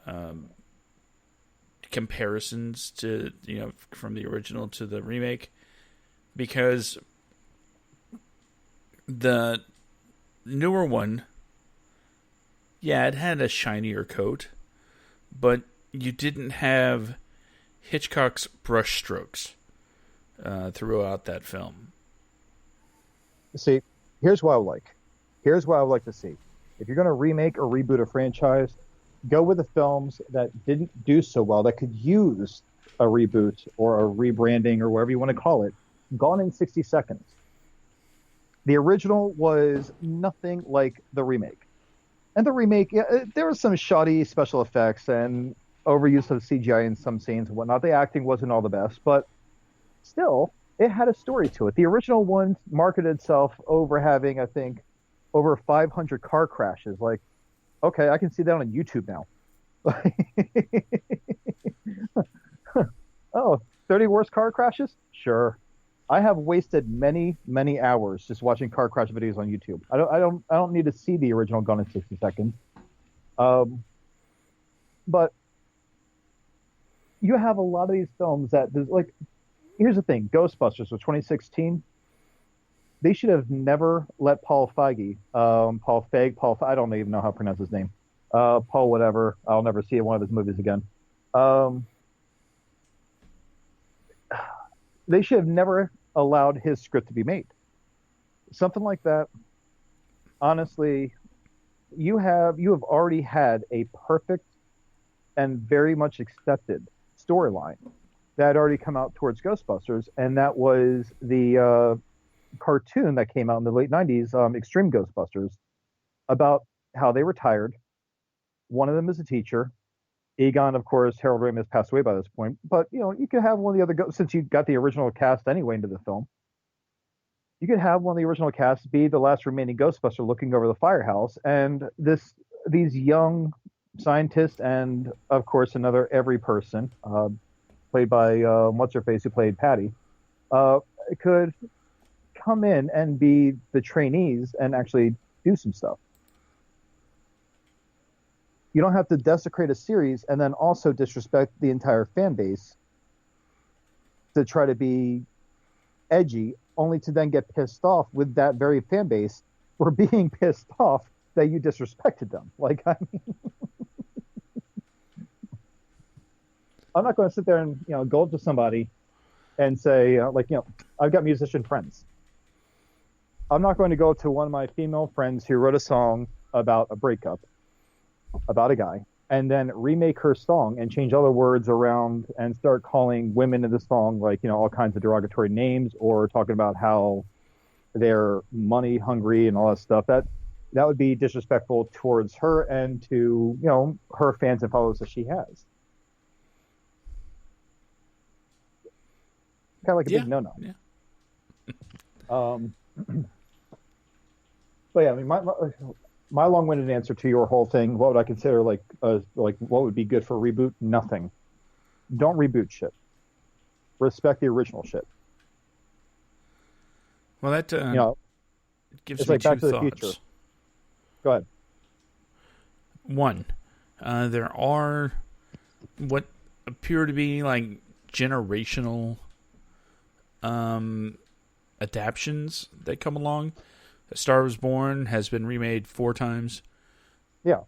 um, comparisons to, from the original to the remake, because the newer one, yeah, it had a shinier coat, but you didn't have Hitchcock's brushstrokes throughout that film. see, here's what I would like. Here's what I would like to see. If you're going to remake or reboot a franchise, go with the films that didn't do so well that could use a reboot or a rebranding or whatever you want to call it. Gone in 60 seconds. The original was nothing like the remake. And the remake, yeah, there was some shoddy special effects and overuse of CGI in some scenes and whatnot. The acting wasn't all the best, but still, it had a story to it. The original one marketed itself over having, I think, over 500 car crashes. Like, okay, I can see that on YouTube now. Oh, 30 worst car crashes? Sure. I have wasted many, many hours just watching car crash videos on YouTube. I don't need to see the original Gone in 60 Seconds. Um, but you have a lot of these films that there's like, here's the thing, Ghostbusters was 2016. They should have never let Paul Feige, I don't even know how to pronounce his name. Paul whatever. I'll never see one of his movies again. Um, they should have never allowed his script to be made. Something like that, honestly, you have already had a perfect and very much accepted storyline that had already come out towards Ghostbusters, and that was the cartoon that came out in the late 90s, Extreme Ghostbusters, about how they retired. One of them is a teacher. Egon, of course, Harold Ramis passed away by this point, but you could have one of the other since you got the original cast anyway into the film. You could have one of the original cast be the last remaining Ghostbuster looking over the firehouse, and these young scientists, and of course another every person, played by what's her face who played Patty, uh, could come in and be the trainees and actually do some stuff. You don't have to desecrate a series and then also disrespect the entire fan base to try to be edgy, only to then get pissed off with that very fan base for being pissed off that you disrespected them. Like, I mean, I'm not going to sit there and go up to somebody and say I've got musician friends. I'm not going to go to one of my female friends who wrote a song about a breakup, about a guy, and then remake her song and change all the words around and start calling women in the song like all kinds of derogatory names, or talking about how they're money hungry and all that stuff. That would be disrespectful towards her and to her fans and followers that she has. Kind of like a Yeah, big no-no. yeah. Um, But yeah, I mean, my long-winded answer to your whole thing, what would I consider like what would be good for a reboot? Nothing. Don't reboot shit. Respect the original shit. Well, that You know, gives it's me like Back two to the Future. thoughts. Go ahead. One, there are what appear to be like generational adaptions that come along. A Star Was Born has been remade 4 times. Yeah.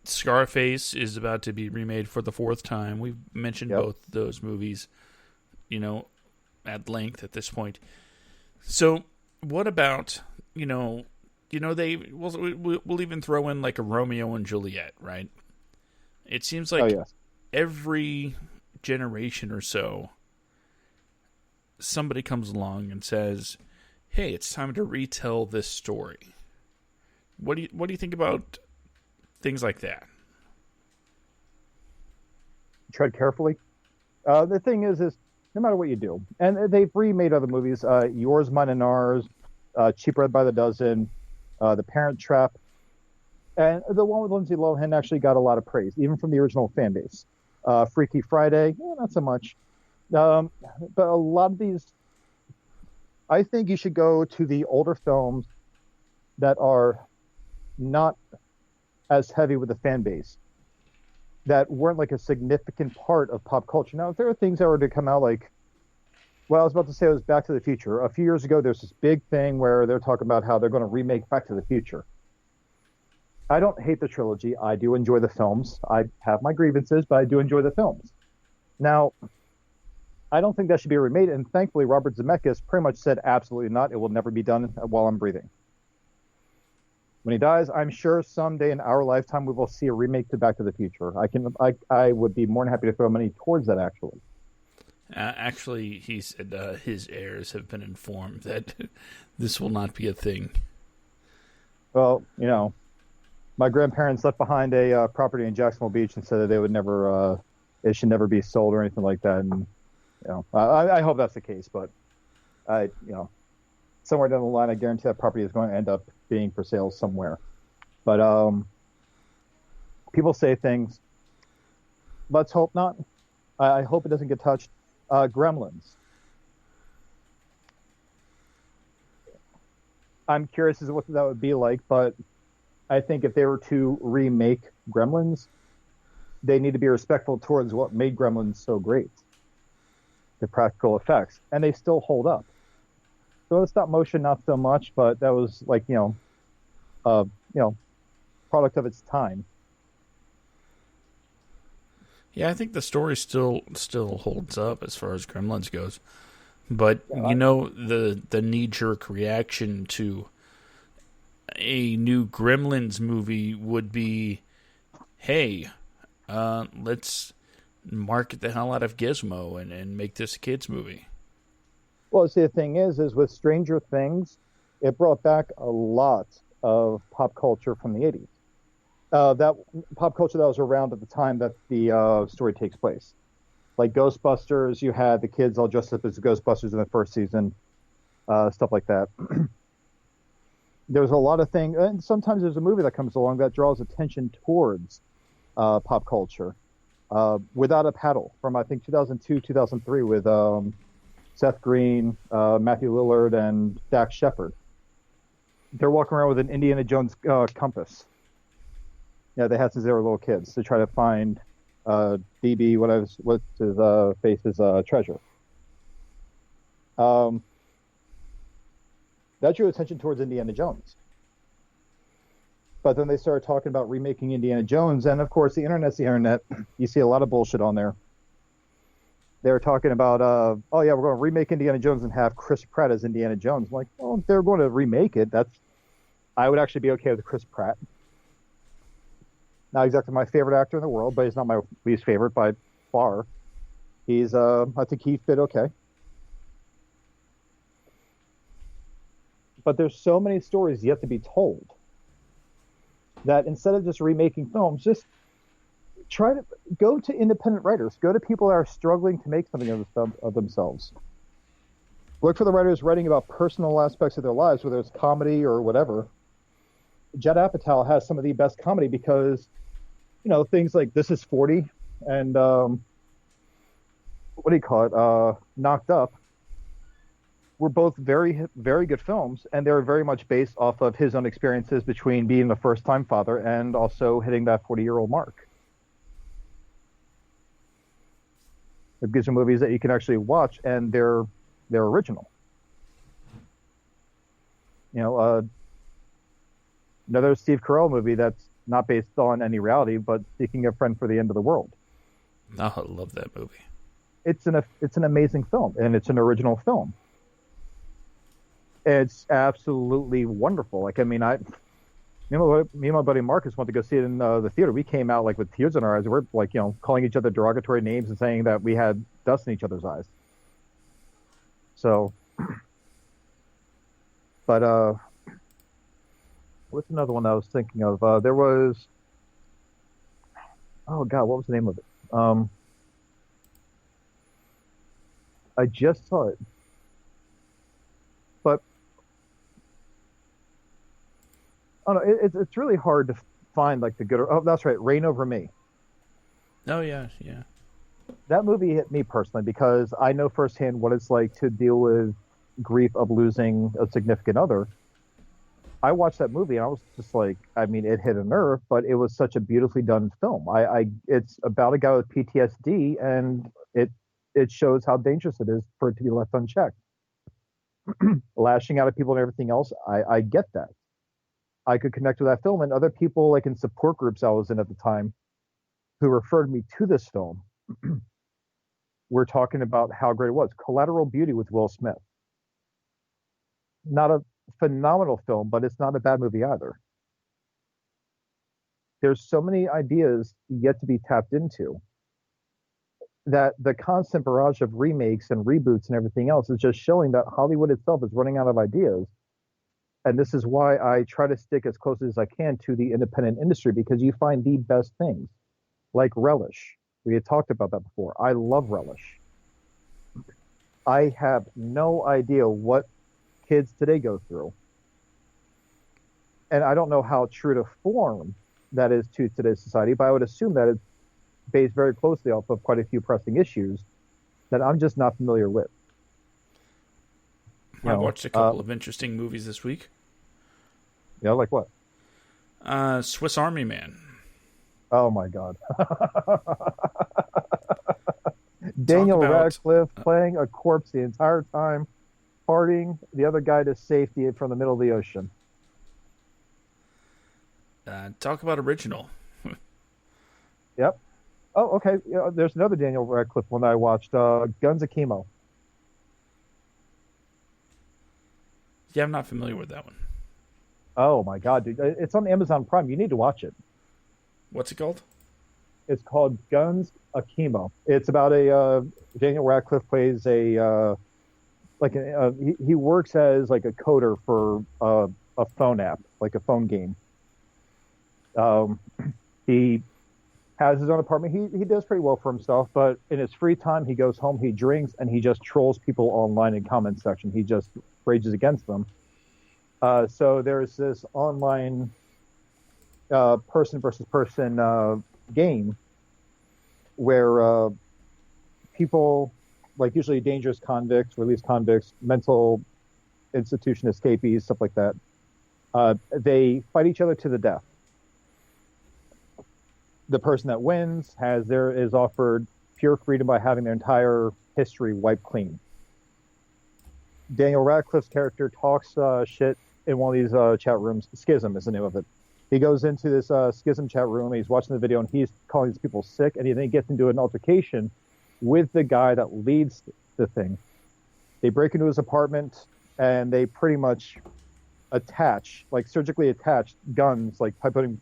Scarface is about to be remade for the 4th time. We've mentioned Yep. both those movies, at length at this point. So, what about we'll even throw in like a Romeo and Juliet, right? It seems like yes. every generation or so, somebody comes along and says, "Hey, it's time to retell this story." What do you think about things like that? Tread carefully. The thing is no matter what you do, and they've remade other movies, Yours, Mine, and Ours, Cheap Red by the Dozen, The Parent Trap, and the one with Lindsay Lohan actually got a lot of praise, even from the original fan base. Freaky Friday, not so much. But a lot of these, I think you should go to the older films that are not as heavy with the fan base, that weren't like a significant part of pop culture. Now, if there are things that were to come out like, well, I was about to say it was Back to the Future. A few years ago, there's this big thing where they're talking about how they're going to remake Back to the Future. I don't hate the trilogy. I do enjoy the films. I have my grievances, but I do enjoy the films. Now, I don't think that should be remade, and thankfully, Robert Zemeckis pretty much said absolutely not. It will never be done while I'm breathing. When he dies, I'm sure someday in our lifetime we will see a remake to Back to the Future. I would be more than happy to throw money towards that. Actually, he said his heirs have been informed that this will not be a thing. Well, my grandparents left behind a property in Jacksonville Beach and said that they would never, it should never be sold or anything like that. And I hope that's the case, but somewhere down the line, I guarantee that property is going to end up being for sale somewhere. But people say things. Let's hope not. I hope it doesn't get touched. Gremlins. I'm curious as to what that would be like, but I think if they were to remake Gremlins, they need to be respectful towards what made Gremlins so great, the practical effects, and they still hold up. So the stop motion, not so much, but that was like product of its time. Yeah, I think the story still holds up as far as Gremlins goes. But the knee-jerk reaction to a new Gremlins movie would be, hey, let's market the hell out of Gizmo and make this a kids movie. Well, see, the thing is with Stranger Things, it brought back a lot of pop culture from the 80s. That pop culture that was around at the time that the story takes place. Like Ghostbusters, you had the kids all dressed up as Ghostbusters in the first season, stuff like that. There's a lot of things, and sometimes there's a movie that comes along that draws attention towards pop culture. Without a Paddle from, I think, 2002, 2003 with Seth Green, Matthew Lillard, and Dax Shepard. They're walking around with an Indiana Jones compass. Yeah, they had since they were little kids to try to find DB, what's his face's treasure. That drew attention towards Indiana Jones. But then they started talking about remaking Indiana Jones, and of course, the internet's the internet. You see a lot of bullshit on there. They were talking about, we're going to remake Indiana Jones and have Chris Pratt as Indiana Jones. I'm like, well, if they're going to remake it, I would actually be okay with Chris Pratt. Not exactly my favorite actor in the world, but he's not my least favorite by far. He's, I think he fit okay. But there's so many stories yet to be told that instead of just remaking films, just try to go to independent writers, go to people that are struggling to make something of themselves. Look for the writers writing about personal aspects of their lives, whether it's comedy or whatever. Judd Apatow has some of the best comedy because, things like This Is 40 and what do you call it? Knocked Up were both very, very good films, and they were very much based off of his own experiences between being a first-time father and also hitting that 40-year-old mark. These are movies that you can actually watch, and they're original. Another Steve Carell movie that's not based on any reality, but Seeking a Friend for the End of the World. Oh, I love that movie. It's an amazing film, and it's an original film. It's absolutely wonderful. Like, I mean, me and my buddy Marcus went to go see it in the theater. We came out like with tears in our eyes. We're like, calling each other derogatory names and saying that we had dust in each other's eyes. So, but what's another one that I was thinking of? There was, oh God, what was the name of it? I just saw it, but I don't know. It's really hard to find like the good. Oh, that's right, Reign Over Me. Oh yeah, yeah. That movie hit me personally because I know firsthand what it's like to deal with grief of losing a significant other. I watched that movie and I was just like, I mean, it hit a nerve, but it was such a beautifully done film. It's about a guy with PTSD, and it shows how dangerous it is for it to be left unchecked. Lashing out at people and everything else, I get that. I could connect with that film, and other people, like in support groups I was in at the time, who referred me to this film, were talking about how great it was. Collateral Beauty with Will Smith. Not a phenomenal film, but it's not a bad movie either. There's so many ideas yet to be tapped into that the constant barrage of remakes and reboots and everything else is just showing that Hollywood itself is running out of ideas. And this is why I try to stick as close as I can to the independent industry, because you find the best things, like Relish. We had talked about that before. I love Relish. I have no idea what kids today go through. And I don't know how true to form that is to today's society, but I would assume that it's based very closely off of quite a few pressing issues that I'm just not familiar with. I watched a couple of interesting movies this week. Yeah, like what? Swiss Army Man. Oh my God. Daniel Radcliffe playing a corpse the entire time, parting the other guy to safety from the middle of the ocean. Talk about original. Yep. Oh, okay. Yeah, there's another Daniel Radcliffe one that I watched, Guns Akimo. Yeah, I'm not familiar with that one. Oh my God, dude. It's on Amazon Prime. You need to watch it. What's it called? It's called Guns Akimo. It's about a Daniel Radcliffe plays a he works as like a coder for a phone app, like a phone game. He has his own apartment. He does pretty well for himself, but in his free time, he goes home, he drinks, and he just trolls people online in comment section. He just rages against them. So there's this online person versus person game where people, like usually dangerous convicts, released convicts, mental institution escapees, stuff like that, they fight each other to the death. The person that wins is offered pure freedom by having their entire history wiped clean. Daniel Radcliffe's character talks shit in one of these chat rooms. Schism is the name of it. He goes into this Schism chat room, and he's watching the video, and he's calling these people sick, and he then gets into an altercation with the guy that leads the thing. They break into his apartment, and they pretty much attach, like surgically attach guns, like by putting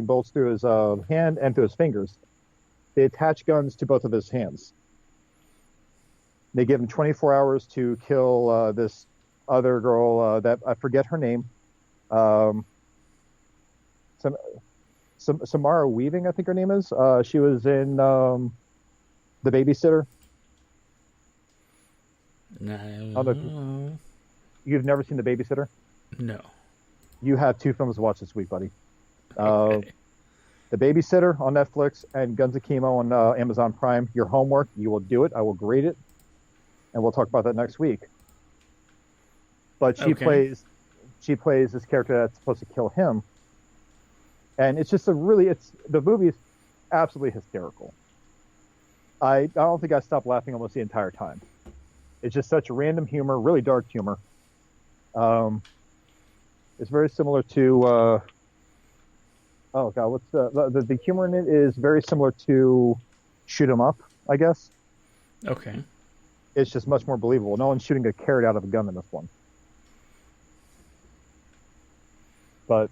bolts through his hand and through his fingers. They attach guns to both of his hands. They give him 24 hours to kill this other girl that I forget her name. Samara Weaving, I think her name is. She was in The Babysitter. I don't know No. you've never seen The Babysitter? No. You have two films to watch this week, buddy. Uh, Okay. The Babysitter on Netflix and Guns Akimo on Amazon Prime. Your homework, you will do it. I will grade it, and we'll talk about that next week. But Okay. she plays this character that's supposed to kill him, and it's just a really it's the movie is absolutely hysterical. I don't think I stopped laughing almost the entire time. It's just such random humor, really dark humor. Um, it's very similar to oh god, what's the humor in it is very similar to Shoot 'em Up, I guess. Okay. It's just much more believable. No one's shooting a carrot out of a gun in this one, but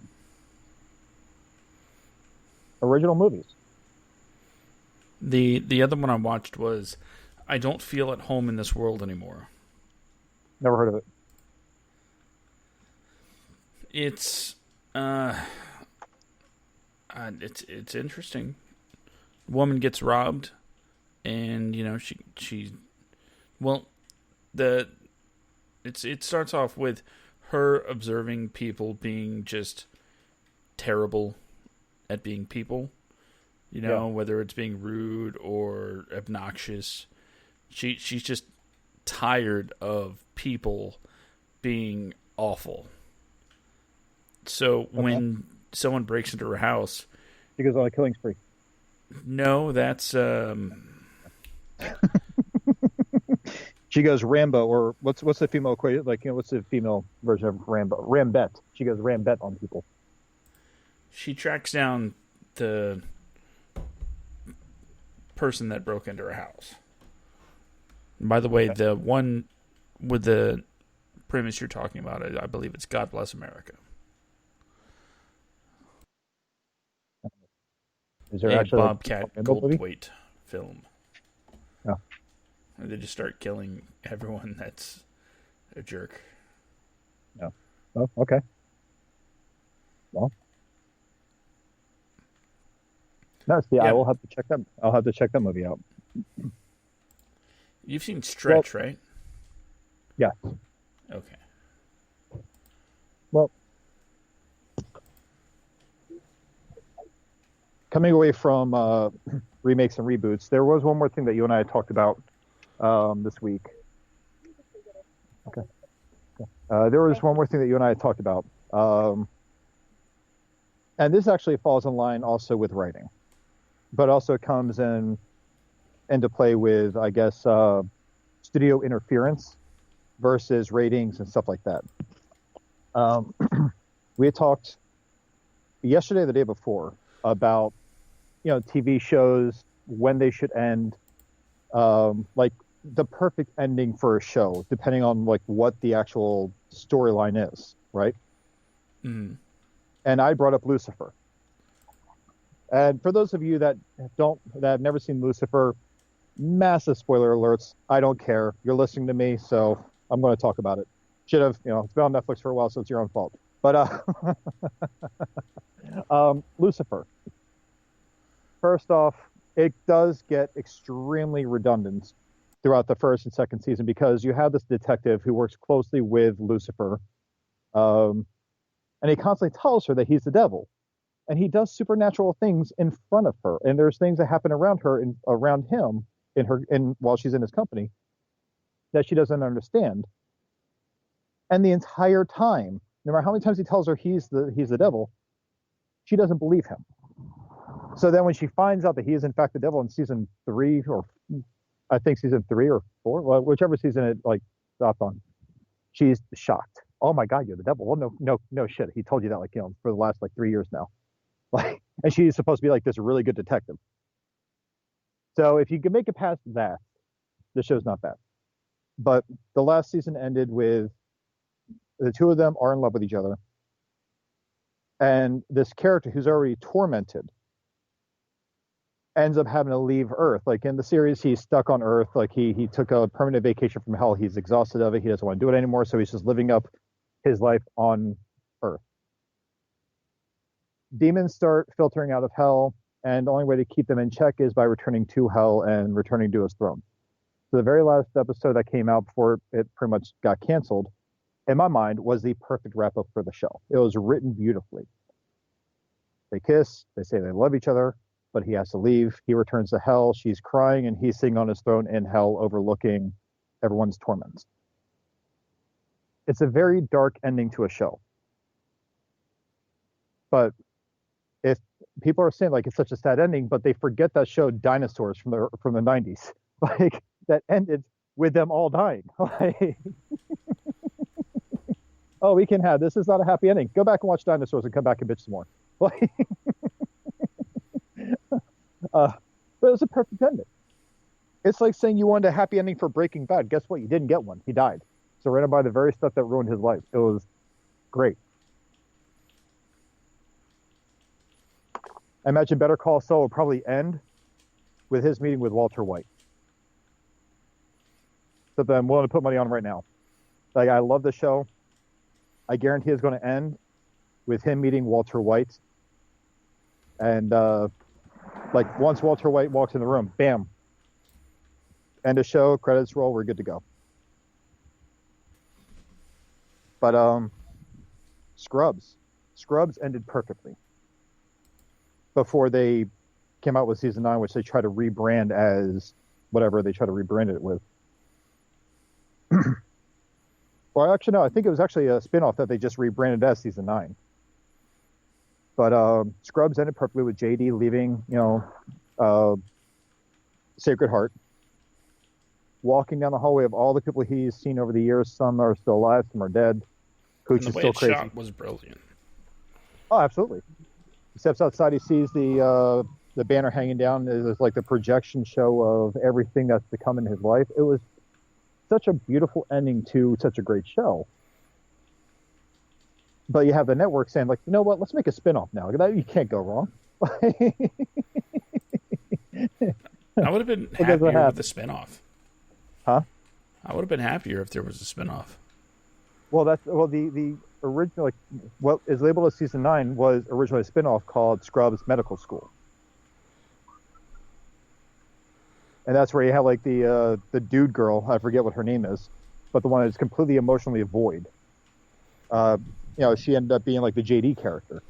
original movies. The other one I watched was I Don't Feel at Home in This World Anymore. Never heard of it. It's uh, it's interesting. Woman gets robbed, and she well the it starts off with her observing people being just terrible at being people. Yeah. Whether it's being rude or obnoxious. She's just tired of people being awful. So Okay. when someone breaks into her house, She goes on a killing spree. no, that's She goes Rambo, or what's the female equation? Like, what's the female version of Rambo? Rambet. She goes Rambet on people. she tracks down the person that broke into her house. And by the way, Okay. the one with the premise you're talking about, I believe it's God Bless America, Is there a actually like a Bobcat Rambo movie? Goldthwait film. No. And they just start killing everyone that's a jerk. No. Oh, okay. Well, no. See, I Yep. will have to check that. I'll have to check that movie out. You've seen Well, Stretch, right? yeah. Okay. Well, coming away from remakes and reboots, there was one more thing that you and I had talked about this week. Okay. There was one more thing that you and I had talked about, and this actually falls in line also with writing, but also comes into play with, I guess, studio interference versus ratings and stuff like that. Um, we had talked yesterday, or the day before, about TV shows when they should end, like the perfect ending for a show, depending on like what the actual storyline is, right? Mm. And I brought up Lucifer. And for those of you that have never seen Lucifer, massive spoiler alerts. I don't care. You're listening to me, so I'm going to talk about it. Should have, it's been on Netflix for a while, so it's your own fault. But Lucifer. First off, it does get extremely redundant throughout the first and second season because you have this detective who works closely with Lucifer, um, and he constantly tells her that he's the devil, and he does supernatural things in front of her, and there's things that happen around her and around him in while she's in his company that she doesn't understand. And the entire time, no matter how many times he tells her he's the devil, she doesn't believe him. So then when she finds out that he is in fact the devil in season 3, or I think season 3 or 4, well, whichever season it like stopped on, she's shocked. Oh my God, you're the devil. Well, no shit. He told you that for the last like 3 years now. Like, and she's supposed to be like this really good detective. So if you can make it past that, the show's not bad. But the last season ended with the two of them are in love with each other. And this character who's already tormented ends up having to leave Earth. Like in the series, he's stuck on Earth. Like he took a permanent vacation from hell. He's exhausted of it. He doesn't want to do it anymore. So he's just living up his life on Earth. Demons start filtering out of hell, and the only way to keep them in check is by returning to hell and returning to his throne. So the very last episode that came out before it pretty much got canceled, in my mind, was the perfect wrap up for the show. It was written beautifully. They kiss, they say they love each other, but he has to leave. He returns to hell. She's crying, and he's sitting on his throne in hell, overlooking everyone's torments. It's a very dark ending to a show. But if people are saying like it's such a sad ending, but they forget that show Dinosaurs from the 90s, like that ended with them all dying. Like, oh, we can have this is not a happy ending. Go back and watch Dinosaurs and come back and bitch some more. Like, but it was a perfect ending. It's like saying you wanted a happy ending for Breaking Bad. Guess what? You didn't get one. He died. Surrounded by the very stuff that ruined his life. It was great. I imagine Better Call Saul will probably end with his meeting with Walter White. Something I'm willing to put money on right now. Like, I love the show. I guarantee it's going to end with him meeting Walter White. And, like, once Walter White walks in the room, bam. End of show, credits roll, we're good to go. But, Scrubs ended perfectly before they came out with season 9, which they try to rebrand as whatever they try to rebrand it with. Well, actually, no, I think it was actually a spinoff that they just rebranded as season 9. But Scrubs ended perfectly with JD leaving, Sacred Heart, walking down the hallway of all the people he's seen over the years. Some are still alive, some are dead. Hooch is still crazy. The shot was brilliant. Oh, absolutely. He steps outside, he sees the banner hanging down. It's like the projection show of everything that's to come in his life. It was such a beautiful ending to such a great show. But you have the network saying, like, you know what, let's make a spinoff now. You can't go wrong. I would have been happier with the spinoff. Huh? I would have been happier if there was a spinoff. Well, the original, like, what is labeled as season 9 was originally a spinoff called Scrubs Medical School. And that's where you have like the dude girl, I forget what her name is, but the one that's completely emotionally void. She ended up being like the JD character.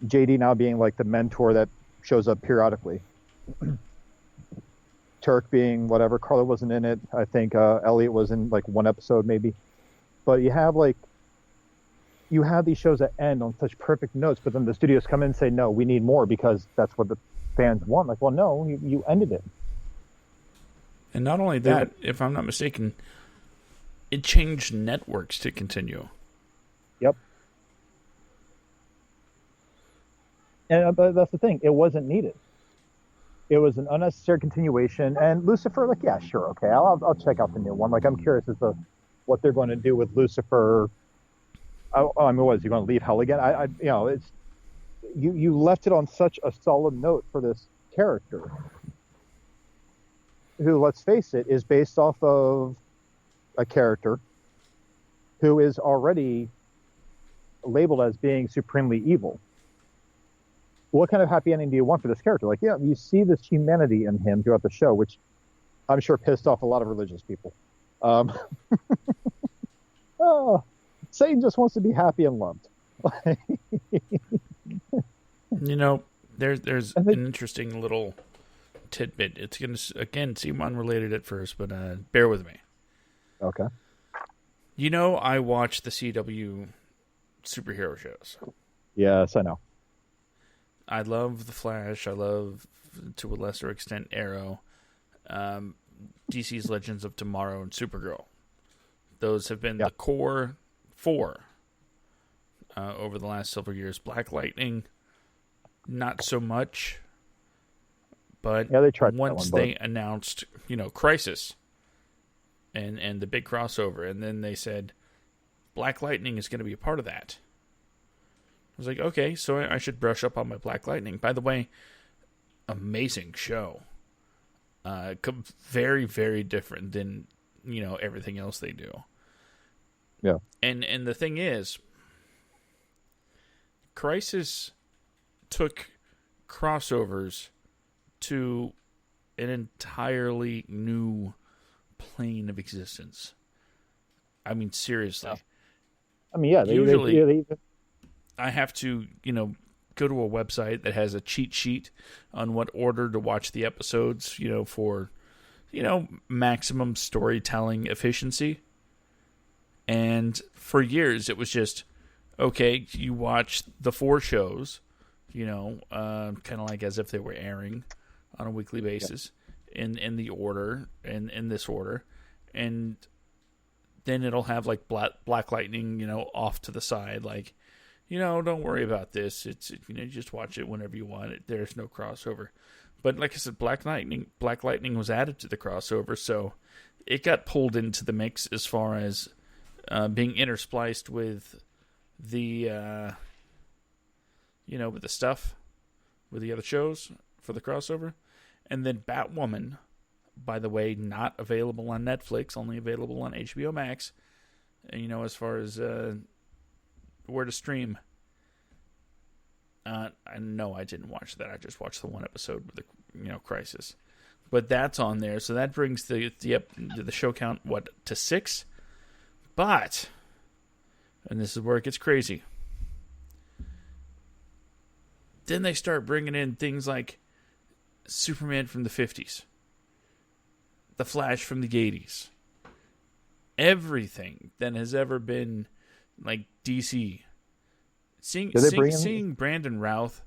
JD now being like the mentor that shows up periodically. Turk being whatever. Carla wasn't in it. I think Elliot was in like one episode maybe. But you have these shows that end on such perfect notes, but then the studios come in and say, no, we need more because that's what the fans want. Like, well, no, you ended it. And not only that, if I'm not mistaken, it changed networks to continue. Yep. And but that's the thing. It wasn't needed. It was an unnecessary continuation. And Lucifer, like, yeah, sure, okay, I'll check out the new one. Like, I'm curious as to what they're going to do with Lucifer. I mean, what is he going to leave hell again? It's you left it on such a solid note for this character, who, let's face it, is based off of a character who is already labeled as being supremely evil. What kind of happy ending do you want for this character? Like, yeah, you see this humanity in him throughout the show, which I'm sure pissed off a lot of religious people. Satan just wants to be happy and loved. There's an interesting little tidbit. It's going to, again, seem unrelated at first, but bear with me. Okay. I watch the CW superhero shows. Yes, I know. I love The Flash. I love, to a lesser extent, Arrow. DC's Legends of Tomorrow and Supergirl. Those have been the core 4 over the last several years. Black Lightning, not so much. But they tried once they announced, Crisis and the big crossover, and then they said Black Lightning is going to be a part of that. I was like, okay, so I should brush up on my Black Lightning. By the way, amazing show. Very, very different than, everything else they do. Yeah. And the thing is, Crisis took crossovers to an entirely new plane of existence. I mean, seriously. Yeah. I mean, yeah. Usually, I have to, go to a website that has a cheat sheet on what order to watch the episodes, for, maximum storytelling efficiency. And for years, it was just, okay, you watch the 4 shows, kind of like as if they were airing on a weekly basis in the order, in this order. And then it'll have like Black Lightning, off to the side, like, don't worry about this. It's just watch it whenever you want it. There's no crossover. But like I said, Black Lightning was added to the crossover, so it got pulled into the mix as far as being interspliced with the with the stuff with the other shows for the crossover. And then Batwoman, by the way, not available on Netflix, only available on HBO Max. As far as where to stream. No, I didn't watch that. I just watched the one episode with the Crisis, but that's on there. So that brings the show count to 6. But, and this is where it gets crazy. Then they start bringing in things like Superman from the 50s, The Flash from the 80s, everything that has ever been like DC. Seeing Brandon Routh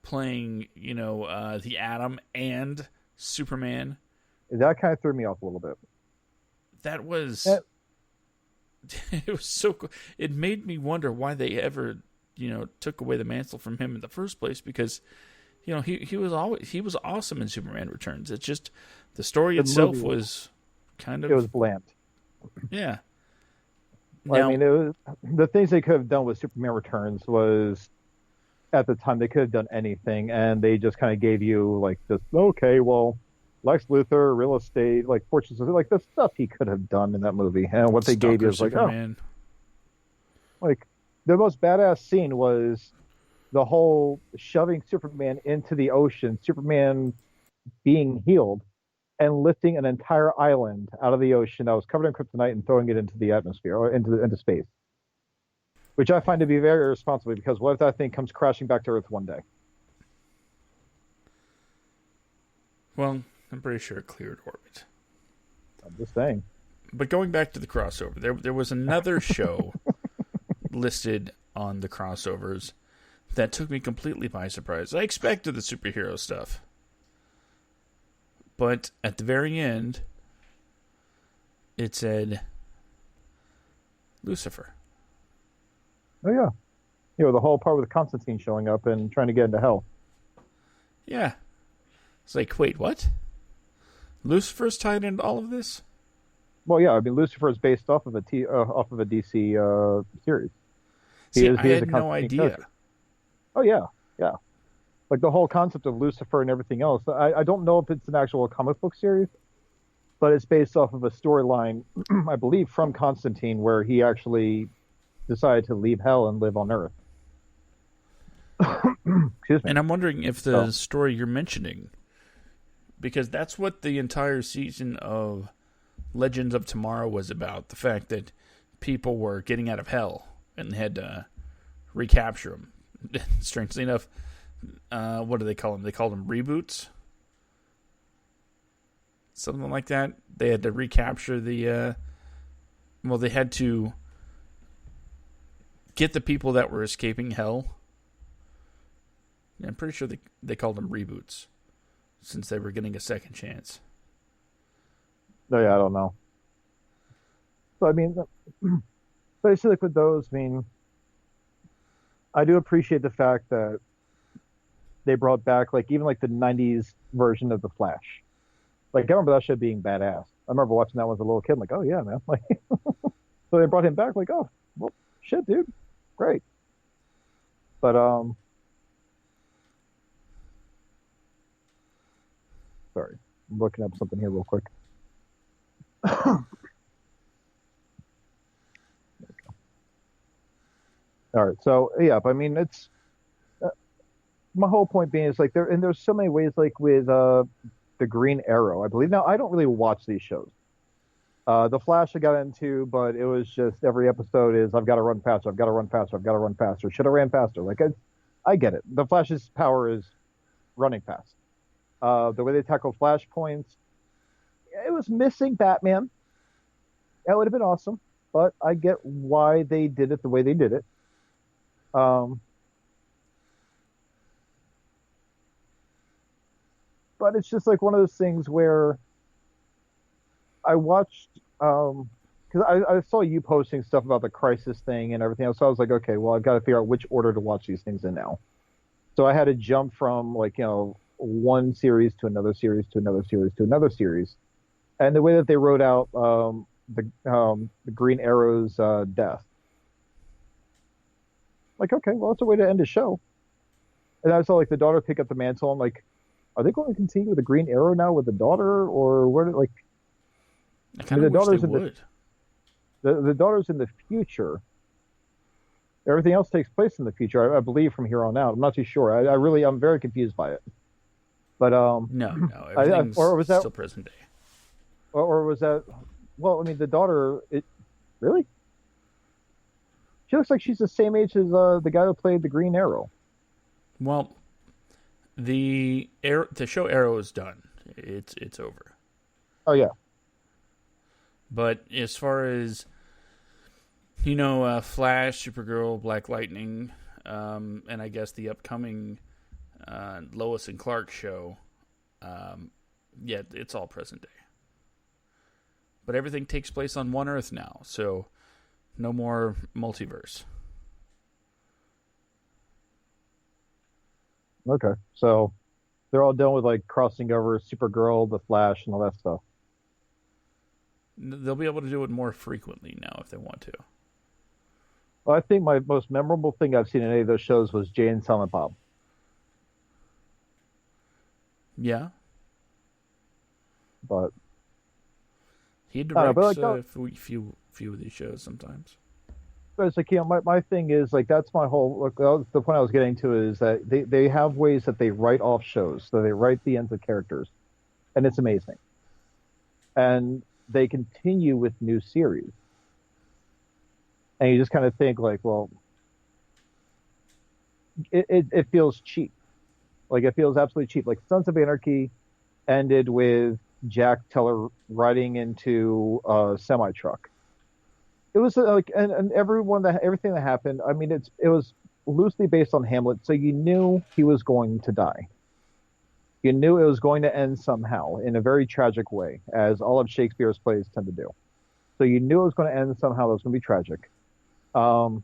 playing, the Atom and Superman. That kind of threw me off a little bit. That was... It was so cool. It made me wonder why they ever, took away the mantle from him in the first place, because, he was awesome in Superman Returns. It's just the story itself was kind of... It was bland. Yeah. Well, I mean, the things they could have done with Superman Returns was, at the time, they could have done anything, and they just kind of gave you, like, this, okay, well, Lex Luthor, real estate, like, fortunes, like, the stuff he could have done in that movie. And what they gave you is like, Superman. Like, the most badass scene was the whole shoving Superman into the ocean, Superman being healed, and lifting an entire island out of the ocean that was covered in kryptonite and throwing it into the atmosphere or into space, which I find to be very irresponsible, because what if that thing comes crashing back to Earth one day? Well, I'm pretty sure it cleared orbit. I'm just saying. But going back to the crossover, there was another show listed on the crossovers that took me completely by surprise. I expected the superhero stuff. But at the very end, it said Lucifer. Oh, yeah. The whole part with Constantine showing up and trying to get into hell. Yeah. It's like, wait, what? Lucifer's tied into all of this? Well, yeah. I mean, Lucifer is based off of a DC series. I had no idea. Character. Oh, yeah. Yeah. Like, the whole concept of Lucifer and everything else. I don't know if it's an actual comic book series, but it's based off of a storyline, I believe, from Constantine, where he actually decided to leave hell and live on Earth. Excuse me. And I'm wondering if the story you're mentioning, because that's what the entire season of Legends of Tomorrow was about, the fact that people were getting out of hell and had to recapture them. Strangely enough, what do they call them? They called them reboots? Something like that. They had to recapture they had to get the people that were escaping hell. I'm pretty sure they called them reboots, since they were getting a second chance. No, yeah, I don't know. So, I mean, basically with those, I mean, I do appreciate the fact that they brought back, like, even like the 90s version of The Flash. Like, I remember that shit being badass. I remember watching that when I was a little kid, like, oh yeah, man. Like, so they brought him back, like, oh, well, shit, dude, great. But sorry, I'm looking up something here real quick. All right, so yeah, but I mean, it's my whole point being is like there's so many ways, like with the Green Arrow, I believe. Now, I don't really watch these shows, The Flash I got into, but it was just every episode is I've got to run faster, I've got to run faster, I've got to run faster. Should have ran faster. Like I get it. The Flash's power is running fast. The way they tackle flashpoints, it was missing Batman. That would have been awesome, but I get why they did it the way they did it. Um, but it's just like one of those things where I watched because I saw you posting stuff about the crisis thing and everything else. So I was like, okay, well, I've got to figure out which order to watch these things in now. So I had to jump from like, one series to another series to another series to another series. And the way that they wrote out the Green Arrow's death, like, okay, well, it's a way to end a show. And I saw like the daughter pick up the mantle. I'm like, are they going to continue with the Green Arrow now with the daughter, or where? Like, I I kind mean, of the wish they daughter's in would. the daughter's in the future. Everything else takes place in the future, I believe, from here on out. I'm not too sure. I'm very confused by it. But No, no, or everything's was that, still present day. or was that? Well, I mean, the daughter. It really? She looks like she's the same age as the guy who played the Green Arrow. Well, the show Arrow is done. It's over. Oh yeah, But as far as Flash, Supergirl, Black Lightning, and I guess the upcoming Lois and Clark show, yeah, it's all present day. But everything takes place on one Earth now, so no more multiverse. okay. So they're all done with like crossing over Supergirl, the Flash, and all that stuff. They'll be able to do it more frequently now if they want to. Well, I think my most memorable thing I've seen in any of those shows was Jay and Silent Bob. Yeah, But he I don't know. But directs like, no, a few of these shows sometimes. but it's like my thing is like that's my whole like the point I was getting to is that they have ways that they write off shows, so they write the ends of characters, and it's amazing. And they continue with new series, and you just kind of think like, well, it feels cheap. Like it feels absolutely cheap. Like Sons of Anarchy ended with Jack Teller riding into a semi truck. It was like and everything that happened. I mean, it was loosely based on Hamlet, so you knew he was going to die. You knew it was going to end somehow in a very tragic way, as all of Shakespeare's plays tend to do. So you knew it was going to end somehow. That was going to be tragic. Um,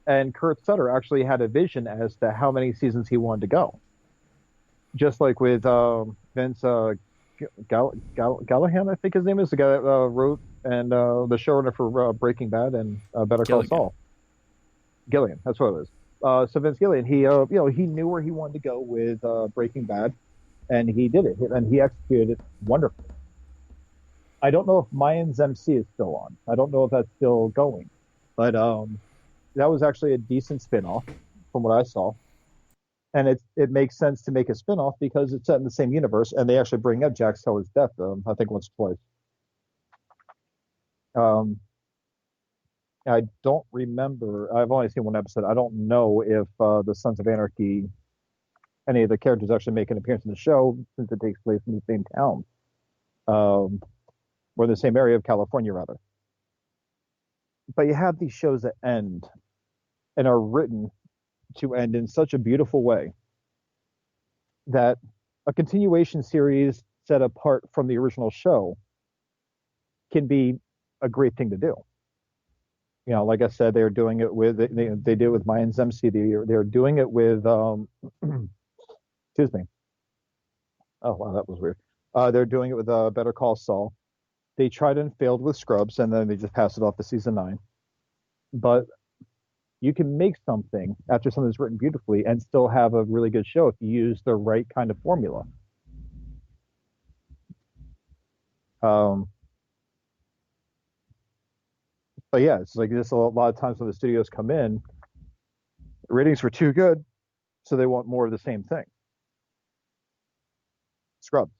and Kurt Sutter actually had a vision as to how many seasons he wanted to go. Just like with Vince Gallahan, I think his name is the guy that wrote and the showrunner for Breaking Bad and Better Call Gilligan. Saul. Gillian, that's what it is. So Vince Gillian, he knew where he wanted to go with Breaking Bad, and he did it, and he executed it wonderfully. I don't know if Mayans MC is still on. I don't know if that's still going, but that was actually a decent spinoff from what I saw, and it makes sense to make a spinoff because it's set in the same universe, and they actually bring up Jack Teller's death, I think once or twice. Um, I don't remember. I've only seen one episode. I don't know if the Sons of Anarchy, any of the characters actually make an appearance in the show since it takes place in the same town, um, or in the same area of California, rather. But you have these shows that end and are written to end in such a beautiful way that a continuation series set apart from the original show can be a great thing to do. Like I said, they're doing it with they did it with Mayans MC. They're doing it with excuse me. Oh wow, that was weird. They're doing it with Better Call Saul. They tried and failed with Scrubs, and then they just passed it off to season 9. But you can make something after something's written beautifully and still have a really good show if you use the right kind of formula. Um, but yeah, it's like this a lot of times when the studios come in, the ratings were too good, so they want more of the same thing. Scrubs.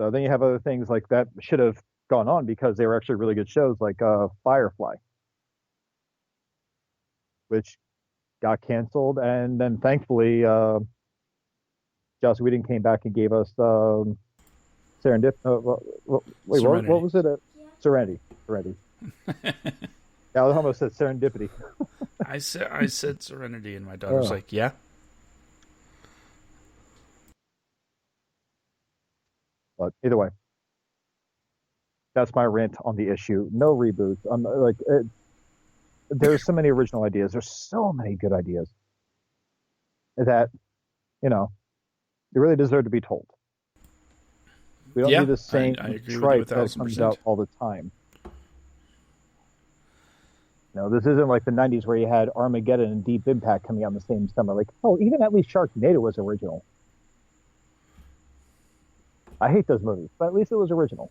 So then you have other things like that should have gone on because they were actually really good shows, like Firefly, which got canceled, and then thankfully Joss Whedon came back and gave us Serendip. Wait, what Serenity. was it? Serenity. Serenity. Yeah, I almost said serendipity. I said Serenity, and my daughter's Oh. like, yeah. But either way, that's my rant on the issue. No reboots. There's so many original ideas. There's so many good ideas that you know they really deserve to be told. We don't Yeah, need the same I agree with you tripe that comes 1,000%. out all the time. This isn't like the '90s where you had Armageddon and Deep Impact coming out in the same summer. Like, oh, even at least Sharknado was original. I hate those movies, but at least it was original.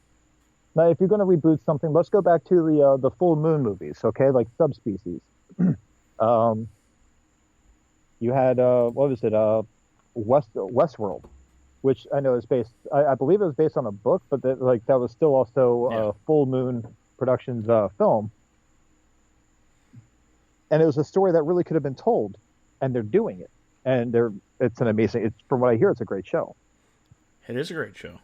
Now, if you're going to reboot something, let's go back to the Full Moon movies, okay? Like Subspecies. um, you had what was it? Westworld, which I know is based. I believe it was based on a book, but that was still also Yeah. Full Moon Productions film, and it was a story that really could have been told, and they're doing it, and it's an amazing. It's from what I hear, it's a great show. It is a great show.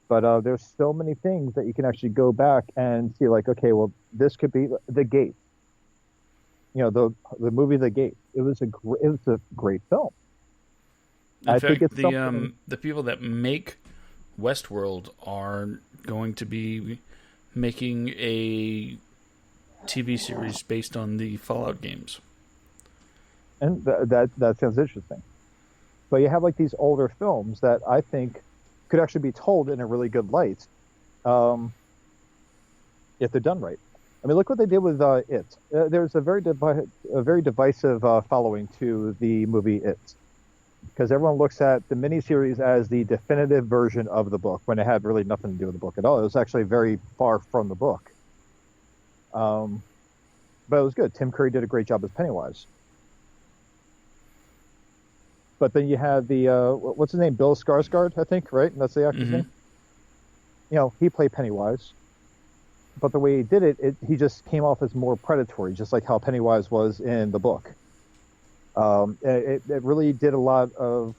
But there's so many things that you can actually go back and see, like, okay, well, this could be The Gate. The movie The Gate. It was a great film. In I fact, think it's something. the people that make Westworld are going to be making a TV series based on the Fallout games. And that sounds interesting. But you have like these older films that I think could actually be told in a really good light, if they're done right. I mean, look what they did with It. There's a very divisive following to the movie It, because everyone looks at the miniseries as the definitive version of the book when it had really nothing to do with the book at all. It was actually very far from the book. But it was good. Tim Curry did a great job as Pennywise. But then you had the what's his name, Bill Skarsgård, I think, right? That's the actor's name. He played Pennywise, but the way he did it, he just came off as more predatory, just like how Pennywise was in the book. It really did a lot of.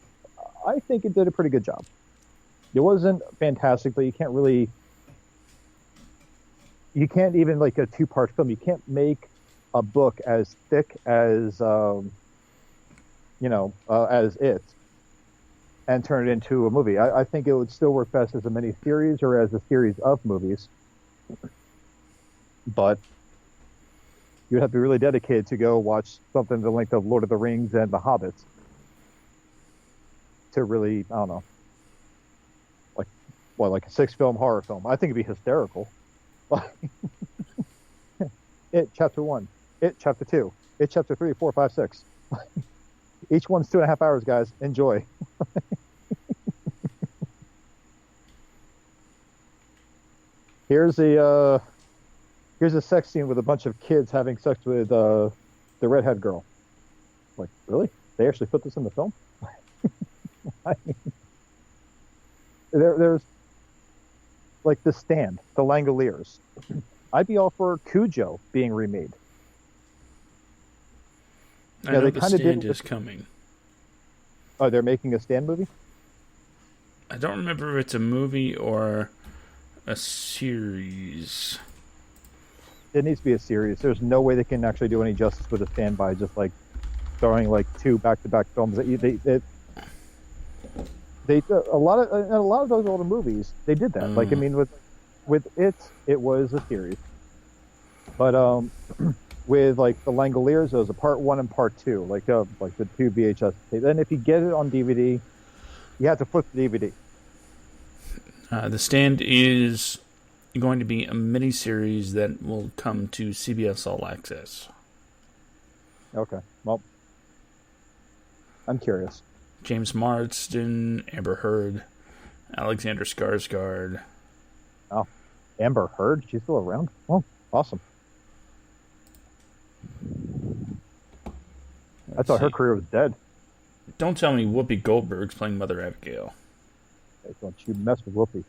I think it did a pretty good job. It wasn't fantastic, but you can't even like a two-part film. You can't make a book as thick as as It, and turn it into a movie. I think it would still work best as a mini-series or as a series of movies. But you'd have to be really dedicated to go watch something the length of Lord of the Rings and The Hobbit to really, I don't know, like a 6-film horror film. I think it'd be hysterical. It Chapter 1, It Chapter 2, It Chapter 3, 4, 5, 6. Each one's 2.5 hours, guys. Enjoy. Here's a sex scene with a bunch of kids having sex with the redhead girl. Like, really? They actually put this in the film? I mean, there's like The Stand, The Langoliers. I'd be all for Cujo being remade. I know they The kinda did Stand it is coming. Oh, they're making a Stand movie? I don't remember if it's a movie or a series. It needs to be a series. There's no way they can actually do any justice with a Stand by just like throwing like 2 back-to-back films. They a lot of those older movies they did that. Like, I mean, with it was a series, but with like the Langoliers, it was a part 1 and part 2, like the 2 VHS. Then if you get it on DVD, you have to flip the DVD. The Stand is going to be a miniseries that will come to CBS All Access. Okay, well, I'm curious. James Marsden, Amber Heard, Alexander Skarsgård. Oh, Amber Heard, she's still around? Oh, awesome. I thought her career was dead. Don't tell me Whoopi Goldberg's playing Mother Abigail. Don't you mess with Whoopi.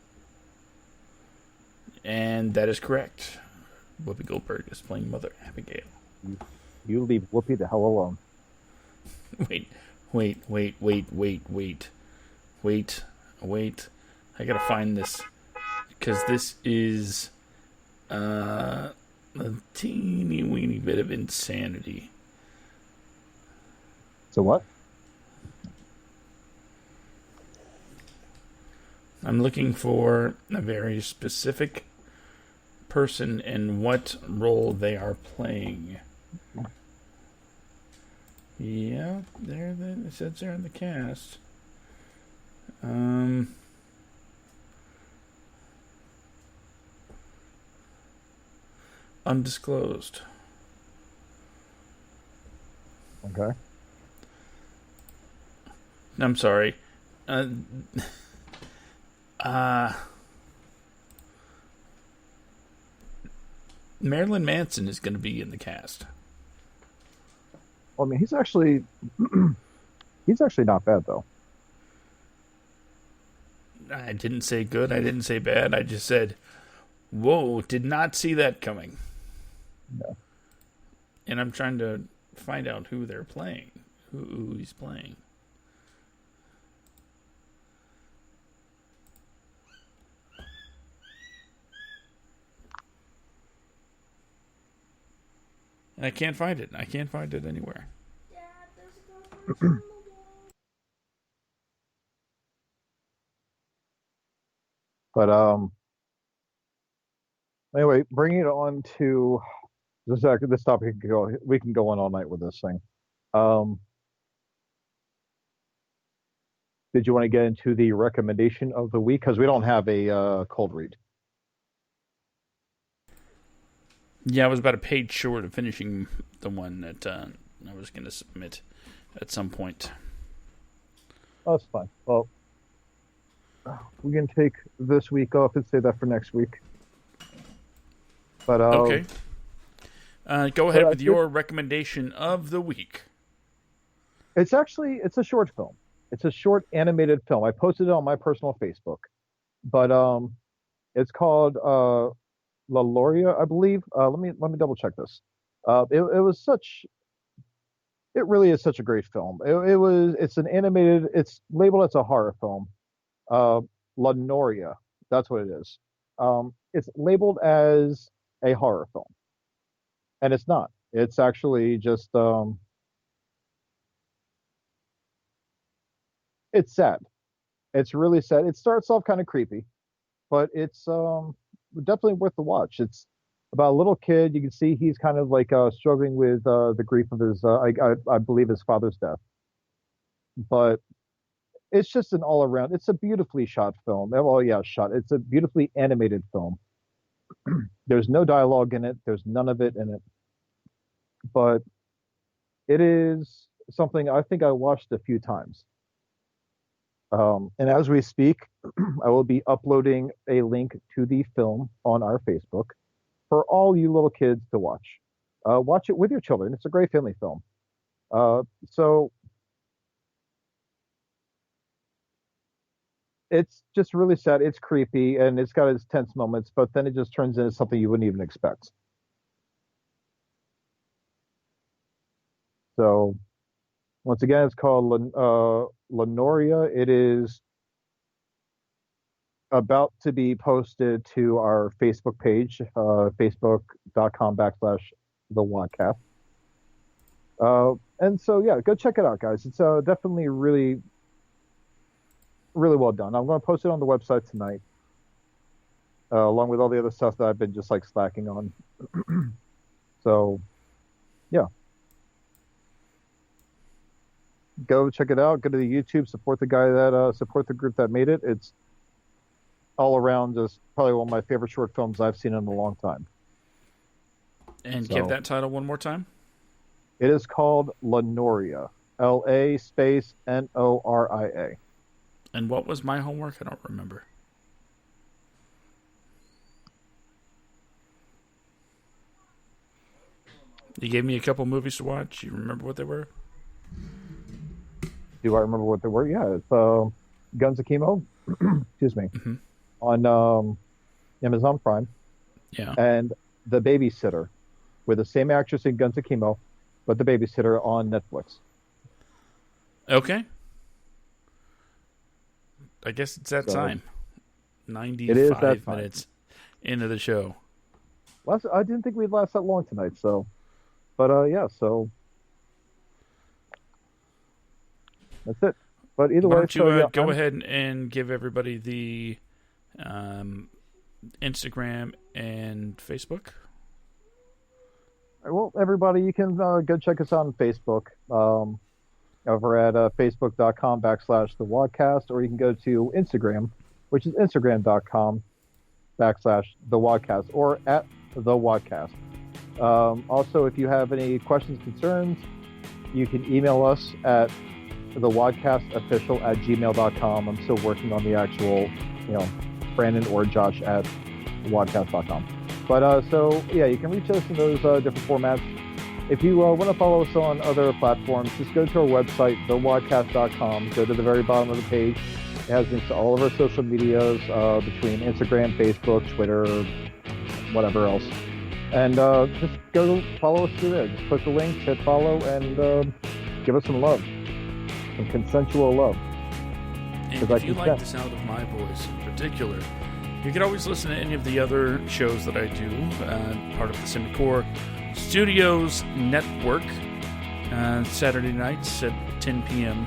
And that is correct. Whoopi Goldberg is playing Mother Abigail. You leave Whoopi the hell alone. Wait. I gotta find this. Because this is a teeny weeny bit of insanity. So what? I'm looking for a very specific person and what role they are playing. Yeah, it says they're in the cast. Undisclosed. Okay. I'm sorry. Marilyn Manson is going to be in the cast. Well, I mean, he's actually not bad though. I didn't say good. I didn't say bad. I just said, whoa, did not see that coming. No. And I'm trying to find out who they're playing, who he's playing. And I can't find it. I can't find it anywhere. But anyway, bringing it on to this topic, we can go on all night with this thing. Did you want to get into the recommendation of the week? Because we don't have a cold read. Yeah, I was about a page short of finishing the one that I was going to submit at some point. Oh, that's fine. Well, we can take this week off and save that for next week. But okay. Go ahead with your recommendation of the week. It's a short film. It's a short animated film. I posted it on my personal Facebook. But it's called La Loria, I believe. Let me double check this. It really is such a great film. It's an animated, it's labeled as a horror film. La Noria, that's what it is. It's labeled as a horror film, and it's not. It's actually just it's sad. It's really sad. It starts off kind of creepy, but it's definitely worth the watch. It's about a little kid. You can see he's kind of like struggling with the grief of his I believe his father's death. But it's just an all around. It's a beautifully shot film. Well, yeah, shot. It's a beautifully animated film. There's no dialogue in it. There's none of it in it. But it is something I think I watched a few times. And as we speak, I will be uploading a link to the film on our Facebook for all you little kids to watch. Watch it with your children. It's a great family film. So it's just really sad. It's creepy and it's got its tense moments, but then it just turns into something you wouldn't even expect. So once again, it's called Lenoria. It is about to be posted to our Facebook page, facebook.com/the WADcast. And so, yeah, go check it out, guys. It's definitely really, really well done. I'm going to post it on the website tonight, along with all the other stuff that I've been just like slacking on. So, yeah. Go check it out. Go to the YouTube. Support the guy that support the group that made it. It's all around just probably one of my favorite short films I've seen in a long time. And give that title one more time. It is called Lenoria. LA_NORIA. And what was my homework? I don't remember. You gave me a couple movies to watch. You remember what they were? Do I remember what they were? Yeah, it's Guns Akimo. excuse me, Mm-hmm. on Amazon Prime, Yeah. and The Babysitter with the same actress in Guns Akimo, but The Babysitter on Netflix. Okay. I guess it's that So time. it is that 95 time. minutes into the show. I didn't think we'd last that long tonight. So, but yeah, so that's it. But either Why way, don't so you yeah, go ahead and give everybody the Instagram and Facebook? well, everybody, you can go check us out on Facebook. Over at facebook.com/the WADcast, or you can go to Instagram, which is instagram.com/the WADcast, or at the WADcast. Also, if you have any questions, concerns, you can email us at thewadcastofficial@gmail.com. I'm still working on the actual, Brandon or Josh at thewadcast.com. But so yeah, you can reach us in those different formats. If you want to follow us on other platforms, just go to our website, thewadcast.com. Go to the very bottom of the page. It has links to all of our social medias between Instagram, Facebook, Twitter, whatever else. And just go follow us through there. Just click the links, hit follow, and give us some love. Some consensual love. And if you like the sound of my voice in particular, you can always listen to any of the other shows that I do, part of the Semicore Studios Network, Saturday nights at 10 p.m.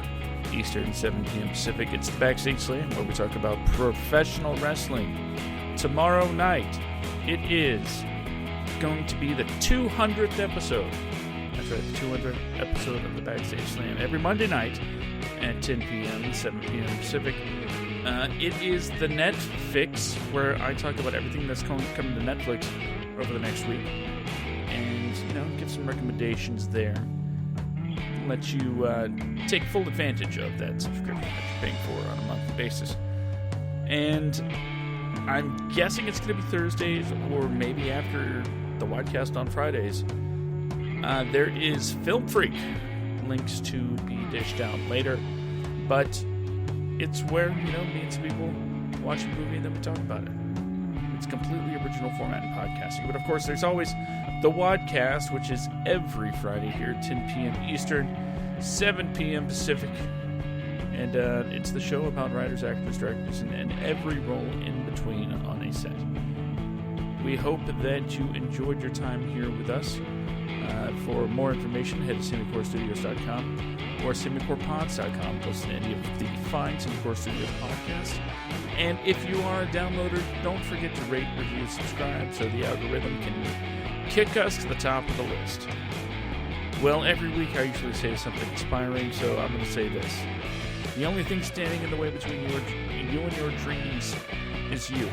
Eastern, 7 p.m. Pacific. It's the Backstage Slam, where we talk about professional wrestling. Tomorrow night, it is going to be the 200th episode. That's right, the 200th episode of the Backstage Slam. Every Monday night at 10 p.m., 7 p.m. Pacific. It is the Netflix, where I talk about everything that's coming to Netflix over the next week. And, give some recommendations there. Let you take full advantage of that subscription that you're paying for on a monthly basis. And I'm guessing it's going to be Thursdays or maybe after the WADcast on Fridays. There is Film Freak. Links to be dished out later. But it's where, me and some people watch a movie and then we talk about it. It's completely original format in podcasting. But of course, there's always the WADcast, which is every Friday here at 10 p.m. Eastern, 7 p.m. Pacific. And it's the show about writers, actors, directors, and every role in between on a set. We hope that you enjoyed your time here with us. For more information, head to SemicoreStudios.com or SemicorePods.com. Listen to any of the fine Semicore Studios podcasts. And if you are a downloader, don't forget to rate, review, subscribe so the algorithm can kick us to the top of the list. Well, every week I usually say something inspiring, so I'm going to say this. The only thing standing in the way between you and your dreams is you.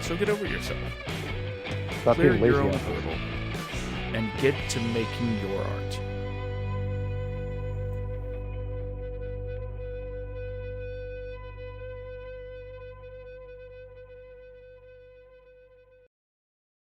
So get over yourself. Stop Clear being your lazy. own hurdle and get to making your art.